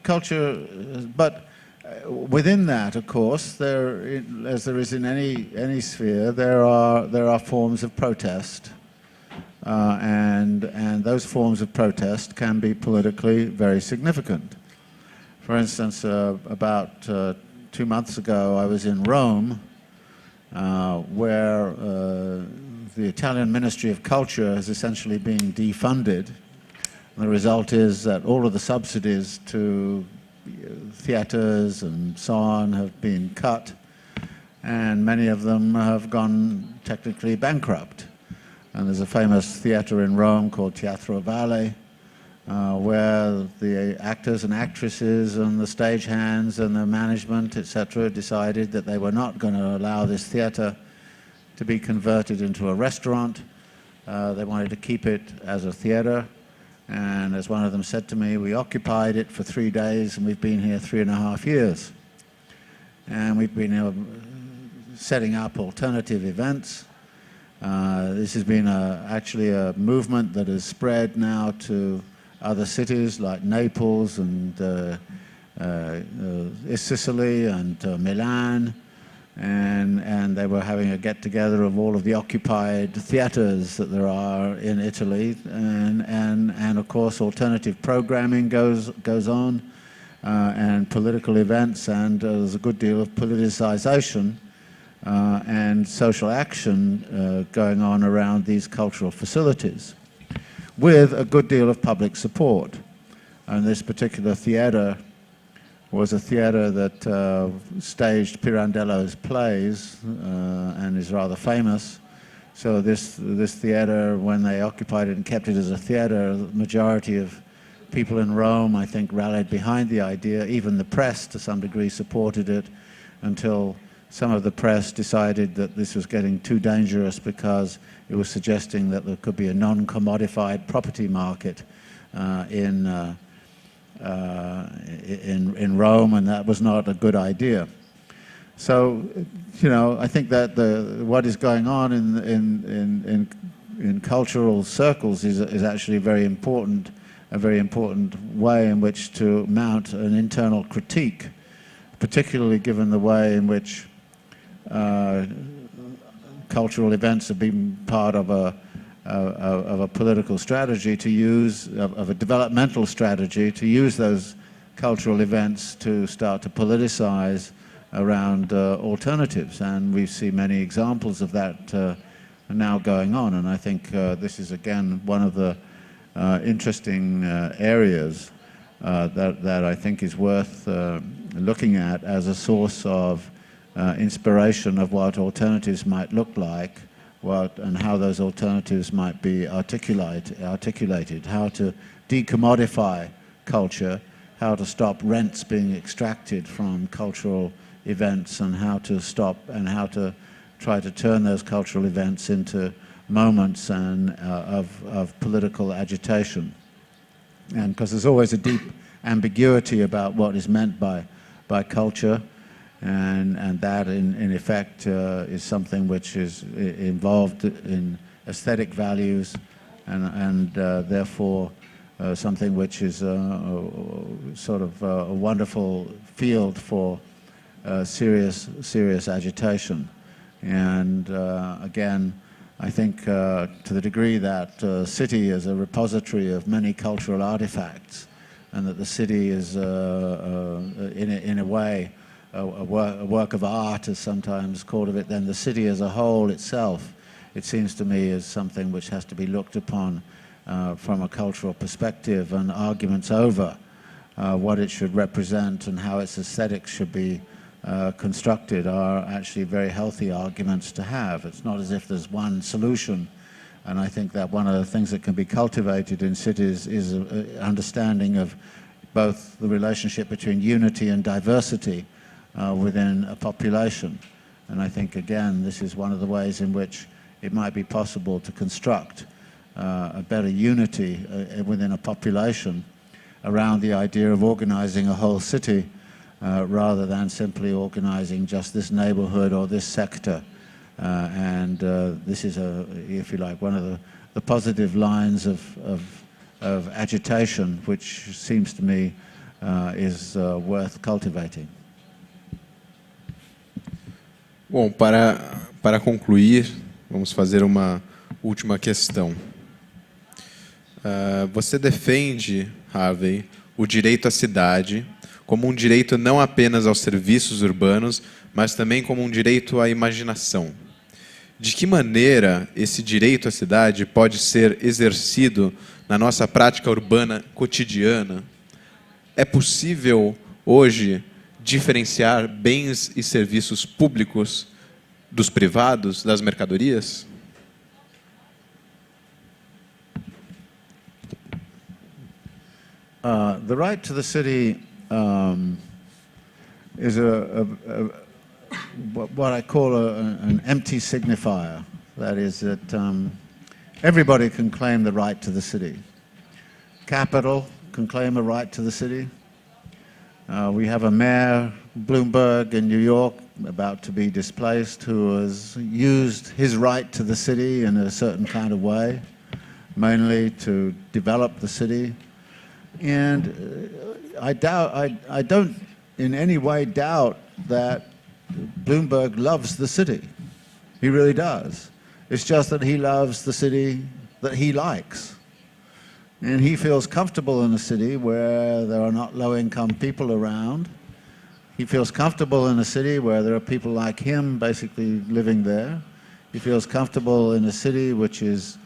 Culture, but within that, of course, as there is in any sphere, there are forms of protest, and those forms of protest can be politically very significant. For instance, about 2 months ago, I was in Rome, where the Italian Ministry of Culture has essentially been defunded. And the result is that all of the subsidies to theatres and so on have been cut, and many of them have gone technically bankrupt. And there's a famous theatre in Rome called Teatro Rival, where the actors and actresses and the stagehands and the management, etc., decided that they were not going to allow this theatre to be converted into a restaurant. They wanted to keep it as a theatre. And as one of them said to me, we occupied it for 3 days and we've been here 3.5 years. And we've been setting up alternative events. This has been actually a movement that has spread now to other cities like Naples and Sicily and Milan. And they were having a get-together of all of the occupied theatres that there are in Italy, and of course alternative programming goes on, and political events, and there's a good deal of politicization and social action going on around these cultural facilities, with a good deal of public support. And this particular theatre was a theatre that staged Pirandello's plays and is rather famous. So this theatre, when they occupied it and kept it as a theatre, the majority of people in Rome, I think, rallied behind the idea. Even the press, to some degree, supported it, until some of the press decided that this was getting too dangerous because it was suggesting that there could be a non-commodified property market in Rome, and that was not a good idea. So, I think that what is going on in cultural circles is actually a very important way in which to mount an internal critique, particularly given the way in which cultural events have been part of of a political strategy to use, of a developmental strategy to use those cultural events to start to politicize around alternatives. And we see many examples of that now going on. And I think this is, again, one of the interesting areas that I think is worth looking at as a source of inspiration of what alternatives might look like, and how those alternatives might be articulated, how to decommodify culture, how to stop rents being extracted from cultural events, and how to stop and how to try to turn those cultural events into moments of political agitation. And because there's always a deep ambiguity about what is meant by culture, and that in effect is something which is involved in aesthetic values, and therefore something which is sort of a wonderful field for serious agitation. And again, I think to the degree that city is a repository of many cultural artifacts, and that the city is in a way a work of art, as sometimes called of it, then the city as a whole itself, it seems to me, is something which has to be looked upon from a cultural perspective, and arguments over what it should represent and how its aesthetics should be constructed are actually very healthy arguments to have. It's not as if there's one solution, and I think that one of the things that can be cultivated in cities is an understanding of both the relationship between unity and diversity within a population. And I think, again, this is one of the ways in which it might be possible to construct a better unity within a population around the idea of organizing a whole city rather than simply organizing just this neighborhood or this sector. And this is, if you like, one of the positive lines of agitation, which seems to me is worth cultivating. Bom, para concluir, vamos fazer uma última questão. Você defende, Harvey, o direito à cidade como um direito não apenas aos serviços urbanos, mas também como um direito à imaginação. De que maneira esse direito à cidade pode ser exercido na nossa prática urbana cotidiana? É possível, hoje, diferenciar bens e serviços públicos dos privados, das mercadorias? The right to the city is what I call an empty signifier. That is that everybody can claim the right to the city. Capital can claim a right to the city. We have a mayor, Bloomberg, in New York, about to be displaced, who has used his right to the city in a certain kind of way, mainly to develop the city. And I don't in any way doubt that Bloomberg loves the city. He really does. It's just that he loves the city that he likes. And he feels comfortable in a city where there are not low-income people around. He feels comfortable in a city where there are people like him basically living there. He feels comfortable in a city which is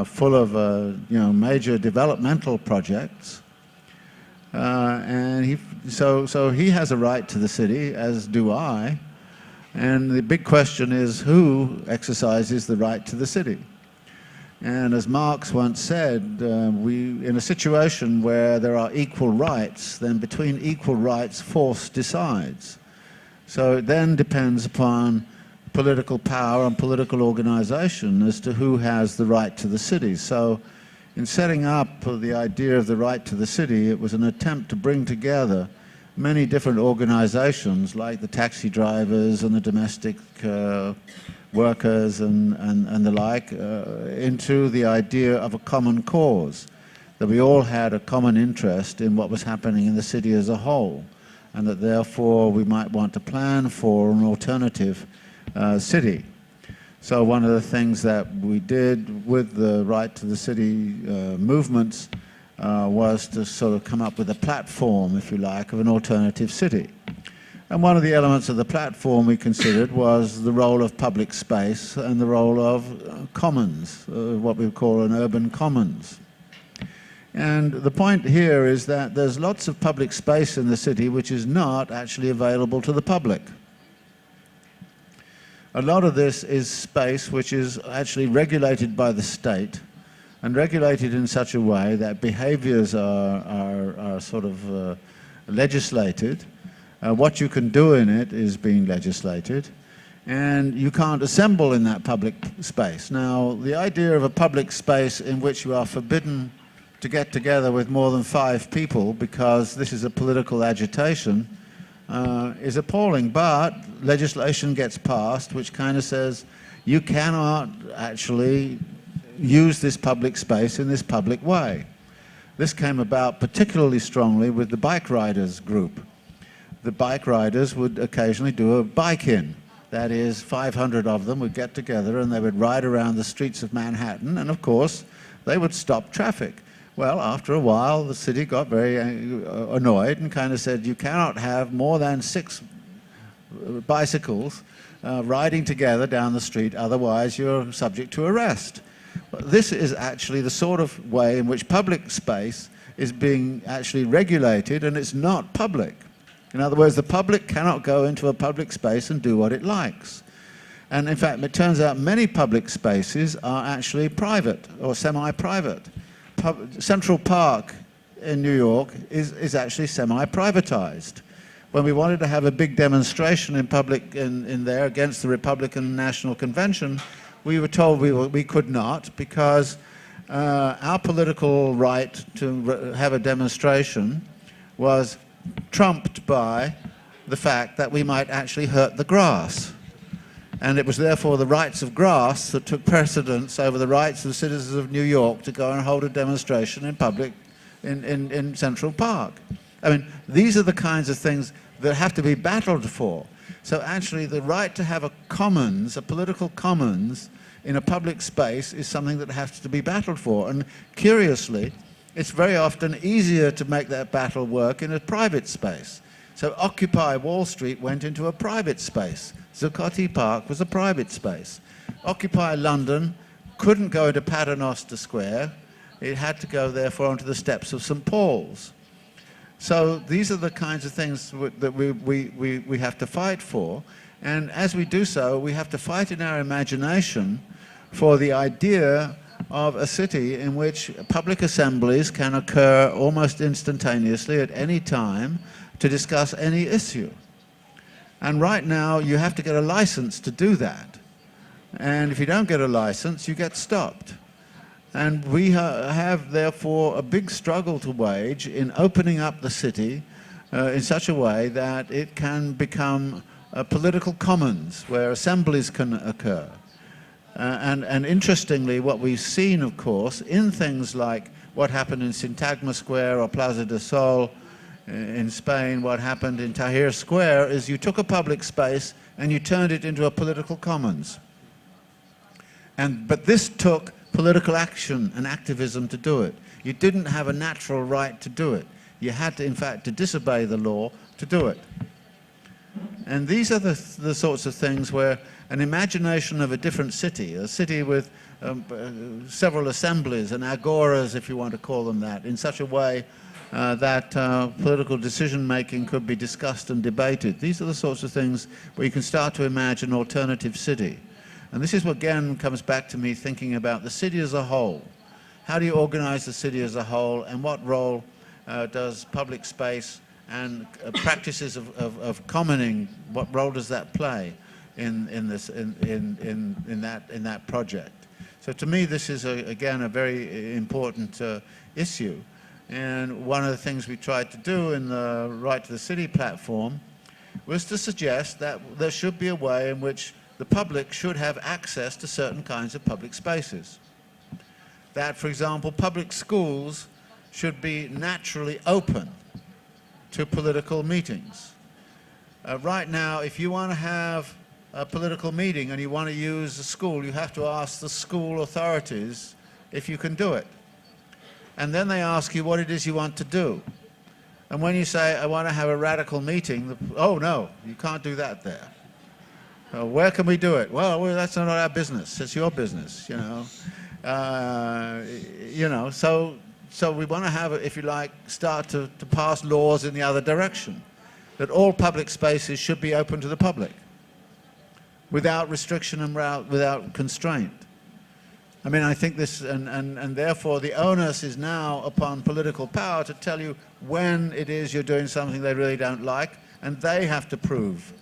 full of major developmental projects. And so he has a right to the city, as do I. And the big question is, who exercises the right to the city? And as Marx once said, in a situation where there are equal rights, then between equal rights, force decides. So it then depends upon political power and political organization as to who has the right to the city. So in setting up the idea of the right to the city, it was an attempt to bring together many different organizations, like the taxi drivers and the domestic workers and the like, into the idea of a common cause, that we all had a common interest in what was happening in the city as a whole, and that therefore we might want to plan for an alternative city. So one of the things that we did with the Right to the City movements was to sort of come up with a platform, if you like, of an alternative city. And one of the elements of the platform we considered was the role of public space and the role of commons, what we call an urban commons. And the point here is that there's lots of public space in the city which is not actually available to the public. A lot of this is space which is actually regulated by the state and regulated in such a way that behaviors are sort of legislated. What you can do in it is being legislated, and you can't assemble in that public space. Now, the idea of a public space in which you are forbidden to get together with more than 5 people because this is a political agitation is appalling, but legislation gets passed which kind of says you cannot actually use this public space in this public way. This came about particularly strongly with the bike riders group. The bike riders would occasionally do a bike-in. That is, 500 of them would get together and they would ride around the streets of Manhattan, and of course they would stop traffic. Well, after a while the city got very annoyed and kind of said you cannot have more than 6 bicycles riding together down the street, otherwise you're subject to arrest. This is actually the sort of way in which public space is being actually regulated, and it's not public. In other words, the public cannot go into a public space and do what it likes. And in fact, it turns out many public spaces are actually private or semi-private. Central Park in New York is actually semi-privatized. When we wanted to have a big demonstration in public in there against the Republican National Convention, we were told we could not because our political right to have a demonstration was trumped by the fact that we might actually hurt the grass. And it was therefore the rights of grass that took precedence over the rights of the citizens of New York to go and hold a demonstration in public in Central Park. I mean, these are the kinds of things that have to be battled for. So actually the right to have a commons, a political commons in a public space is something that has to be battled for. And curiously, it's very often easier to make that battle work in a private space. So Occupy Wall Street went into a private space. Zuccotti Park was a private space. Occupy London couldn't go into Paternoster Square. It had to go therefore onto the steps of St. Paul's. So these are the kinds of things that we have to fight for. And as we do so, we have to fight in our imagination for the idea of a city in which public assemblies can occur almost instantaneously at any time to discuss any issue. And right now, you have to get a license to do that. And if you don't get a license, you get stopped. And we have, therefore, a big struggle to wage in opening up the city in such a way that it can become a political commons where assemblies can occur. And interestingly, what we've seen, of course, in things like what happened in Syntagma Square or Plaza de Sol in Spain, what happened in Tahrir Square, is you took a public space and you turned it into a political commons. But this took political action and activism to do it. You didn't have a natural right to do it. You had to, in fact, to disobey the law to do it. And these are the sorts of things where an imagination of a different city, a city with several assemblies and agoras, if you want to call them that, in such a way that political decision-making could be discussed and debated. These are the sorts of things where you can start to imagine an alternative city. And this is what, again, comes back to me thinking about the city as a whole. How do you organize the city as a whole, and what role does public space and practices of commoning, what role does that play in that project? So to me, this is, again, a very important issue. And one of the things we tried to do in the Right to the City platform was to suggest that there should be a way in which the public should have access to certain kinds of public spaces. That, for example, public schools should be naturally open to political meetings. Right now, if you want to have a political meeting and you want to use the school, you have to ask the school authorities if you can do it. And then they ask you what it is you want to do. And when you say, I want to have a radical meeting, oh no, you can't do that there. Where can we do it? Well, that's not our business. It's your business, you know. So we want to have, if you like, start to pass laws in the other direction, that all public spaces should be open to the public, without restriction and without constraint. I mean, I think this, and therefore the onus is now upon political power to tell you when it is you're doing something they really don't like, and they have to prove.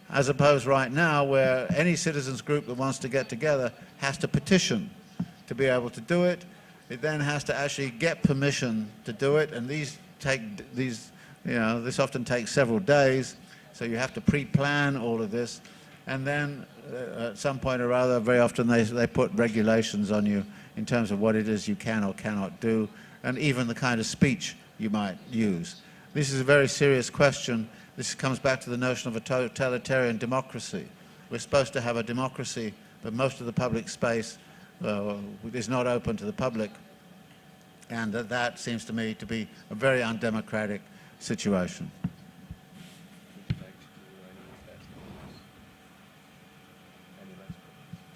As opposed right now, where any citizens group that wants to get together has to petition to be able to do it. It then has to actually get permission to do it, and this often takes several days, so you have to pre-plan all of this, and then at some point or other, very often they put regulations on you in terms of what it is you can or cannot do, and even the kind of speech you might use. This is a very serious question. This comes back to the notion of a totalitarian democracy. We're supposed to have a democracy, but most of the public space is not open to the public, and that seems to me to be a very undemocratic situation.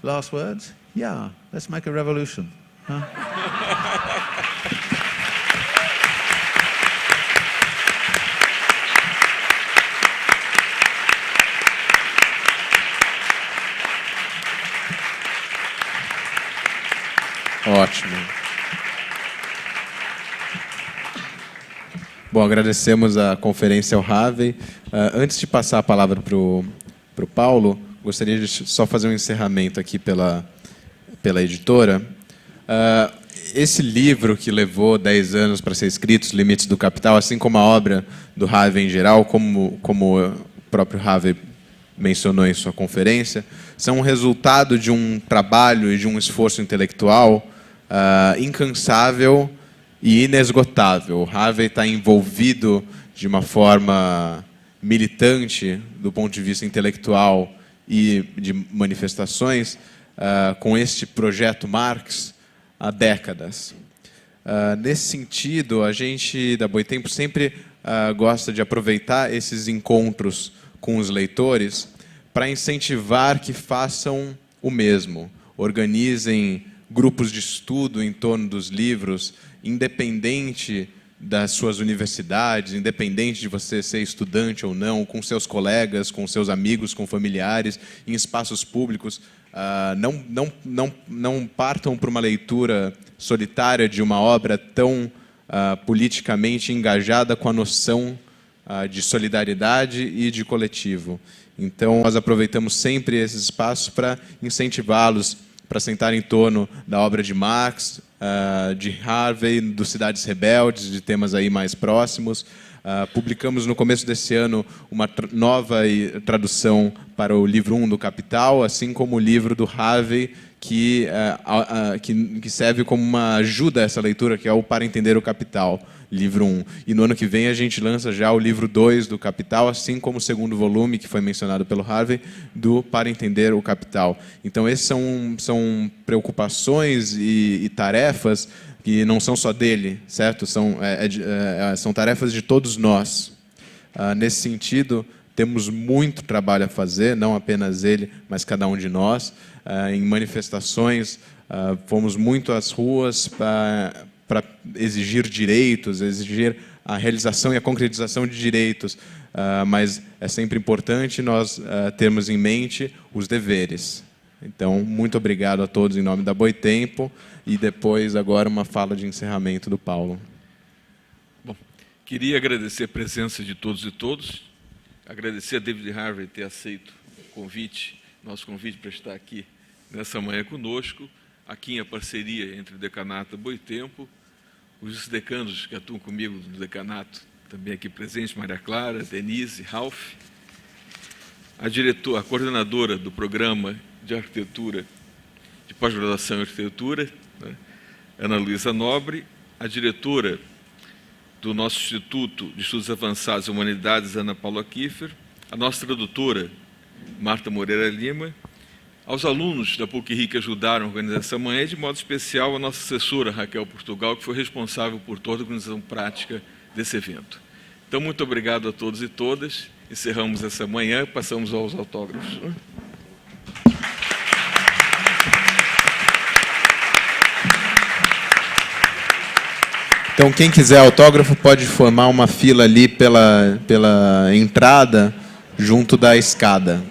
Last words? Yeah, let's make a revolution. Huh? Ótimo. Bom, agradecemos a conferência ao Harvey. Antes de passar a palavra para o Paulo, gostaria de só fazer um encerramento aqui pela editora. Esse livro que levou 10 anos para ser escrito, Os Limites do Capital, assim como a obra do Harvey em geral, como o próprio Harvey mencionou em sua conferência, são um resultado de um trabalho e de um esforço intelectual incansável e inesgotável. O Harvey está envolvido de uma forma militante do ponto de vista intelectual e de manifestações com este projeto Marx há décadas. Nesse sentido, a gente da Boitempo sempre gosta de aproveitar esses encontros com os leitores para incentivar que façam o mesmo, organizem grupos de estudo em torno dos livros, independente das suas universidades, independente de você ser estudante ou não, com seus colegas, com seus amigos, com familiares, em espaços públicos. Não partam para uma leitura solitária de uma obra tão politicamente engajada com a noção de solidariedade e de coletivo. Então, nós aproveitamos sempre esses espaços para incentivá-los para sentar em torno da obra de Marx, de Harvey, dos Cidades Rebeldes, de temas aí mais próximos. Publicamos no começo desse ano uma nova tradução para o livro 1 do Capital, assim como o livro do Harvey, que serve como uma ajuda a essa leitura, que é o Para Entender o Capital, livro 1. E no ano que vem a gente lança já o livro 2 do Capital, assim como o segundo volume, que foi mencionado pelo Harvey, do Para Entender o Capital. Então, esses são preocupações e tarefas que não são só dele, certo? São tarefas de todos nós. Nesse sentido, temos muito trabalho a fazer, não apenas ele, mas cada um de nós. Em manifestações, fomos muito às ruas para exigir direitos, exigir a realização e a concretização de direitos, mas é sempre importante nós termos em mente os deveres. Então, muito obrigado a todos em nome da Boitempo, e depois, agora, uma fala de encerramento do Paulo. Bom, queria agradecer a presença de todos e todas, agradecer a David Harvey ter aceito nosso convite para estar aqui nessa manhã conosco, aqui em a parceria entre o Decanato e Boitempo, os decanos que atuam comigo no Decanato, também aqui presentes, Maria Clara, Denise, Ralph, a coordenadora do programa de arquitetura, de pós-graduação em arquitetura, né, Ana Luísa Nobre, a diretora do nosso Instituto de Estudos Avançados e Humanidades, Ana Paula Kiefer, a nossa tradutora Marta Moreira Lima, aos alunos da PUC-Rio que ajudaram a organizar essa manhã, e de modo especial a nossa assessora, Raquel Portugal, que foi responsável por toda a organização prática desse evento. Então, muito obrigado a todos e todas. Encerramos essa manhã, passamos aos autógrafos. Então, quem quiser autógrafo pode formar uma fila ali pela entrada, junto da escada.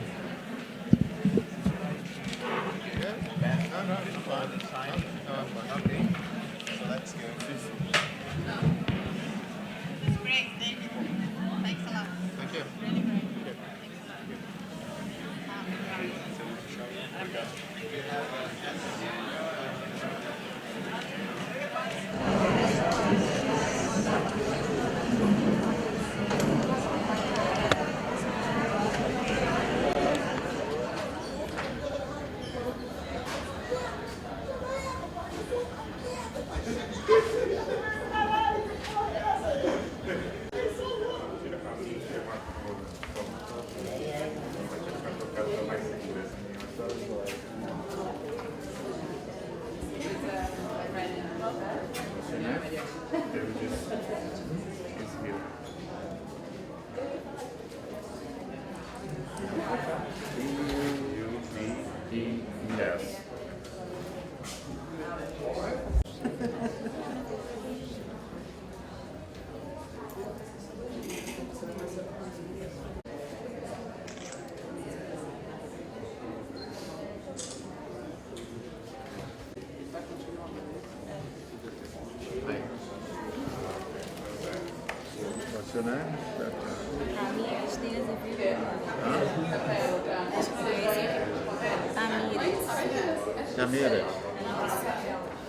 Ramirez.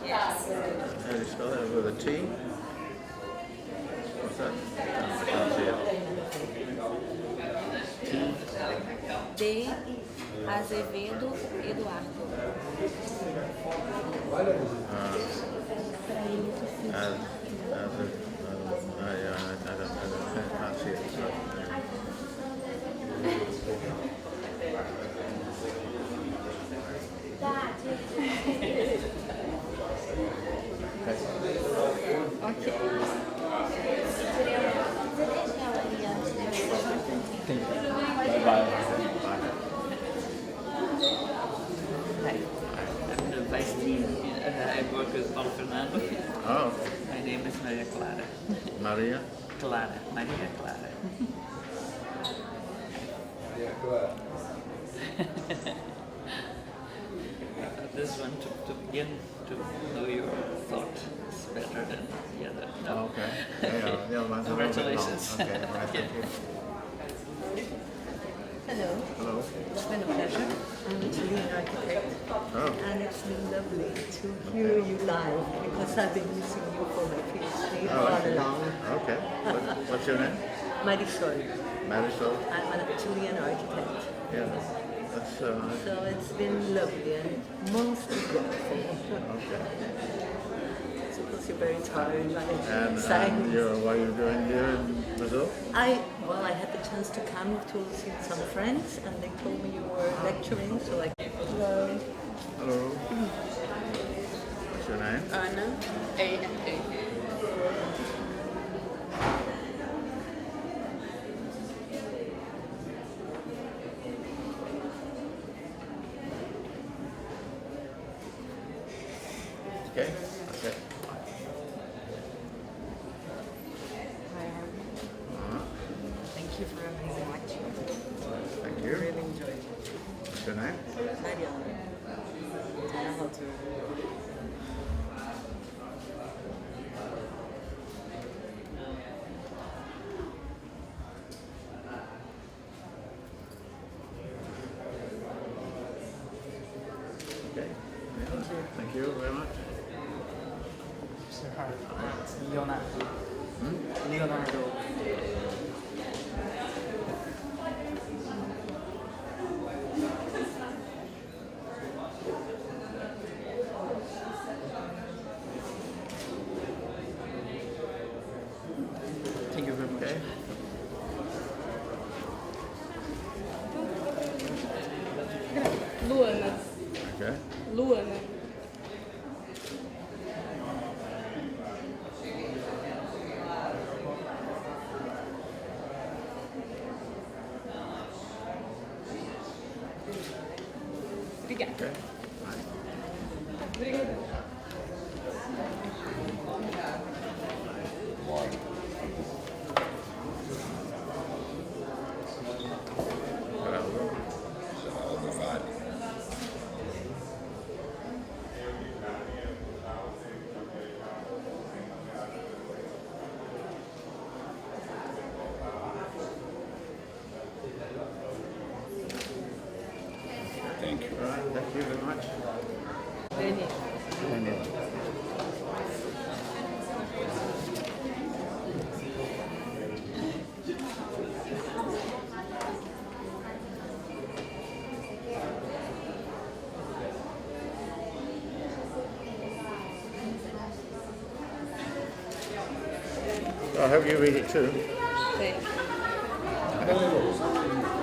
How do you spell that? With a T? What's that? I can't see it. D. Azevedo Eduardo. I can't see it. I'm the vice dean. I work with Paulo Fernando. Oh, My name is Maria Clara. Maria? Clara. Maria Clara. This one to begin to know your thought is better than the other. No? Oh, okay. Yeah, mine's a little bit long. Congratulations. Okay, all right, thank you. Hello, Hello. it's been a pleasure. I'm a Chilean architect, Oh, and it's been lovely to hear you live because I've been missing you for my PhD oh, I all see. along. Okay. What's your name? Marisol, Marisol? I'm a Chilean architect. Yeah. That's, So it's been lovely and most beautiful. okay. Suppose you're very tired by And science. what are you doing here in Brazil? I had the chance to come to see some friends, and they told me you were lecturing, so I. Hello. Hello. What's your name? Anna. A. Okay. Okay. Thank you for having me watch you. Thank I you. really enjoyed it. What's your name? Mariana. Okay. Thank you very much. Mr. Harvey. It's Leonardo. Leonardo. Thank you very much. Okay. Obrigada. Thank you. All right, thank you very much. I hope you read it too. Thank you.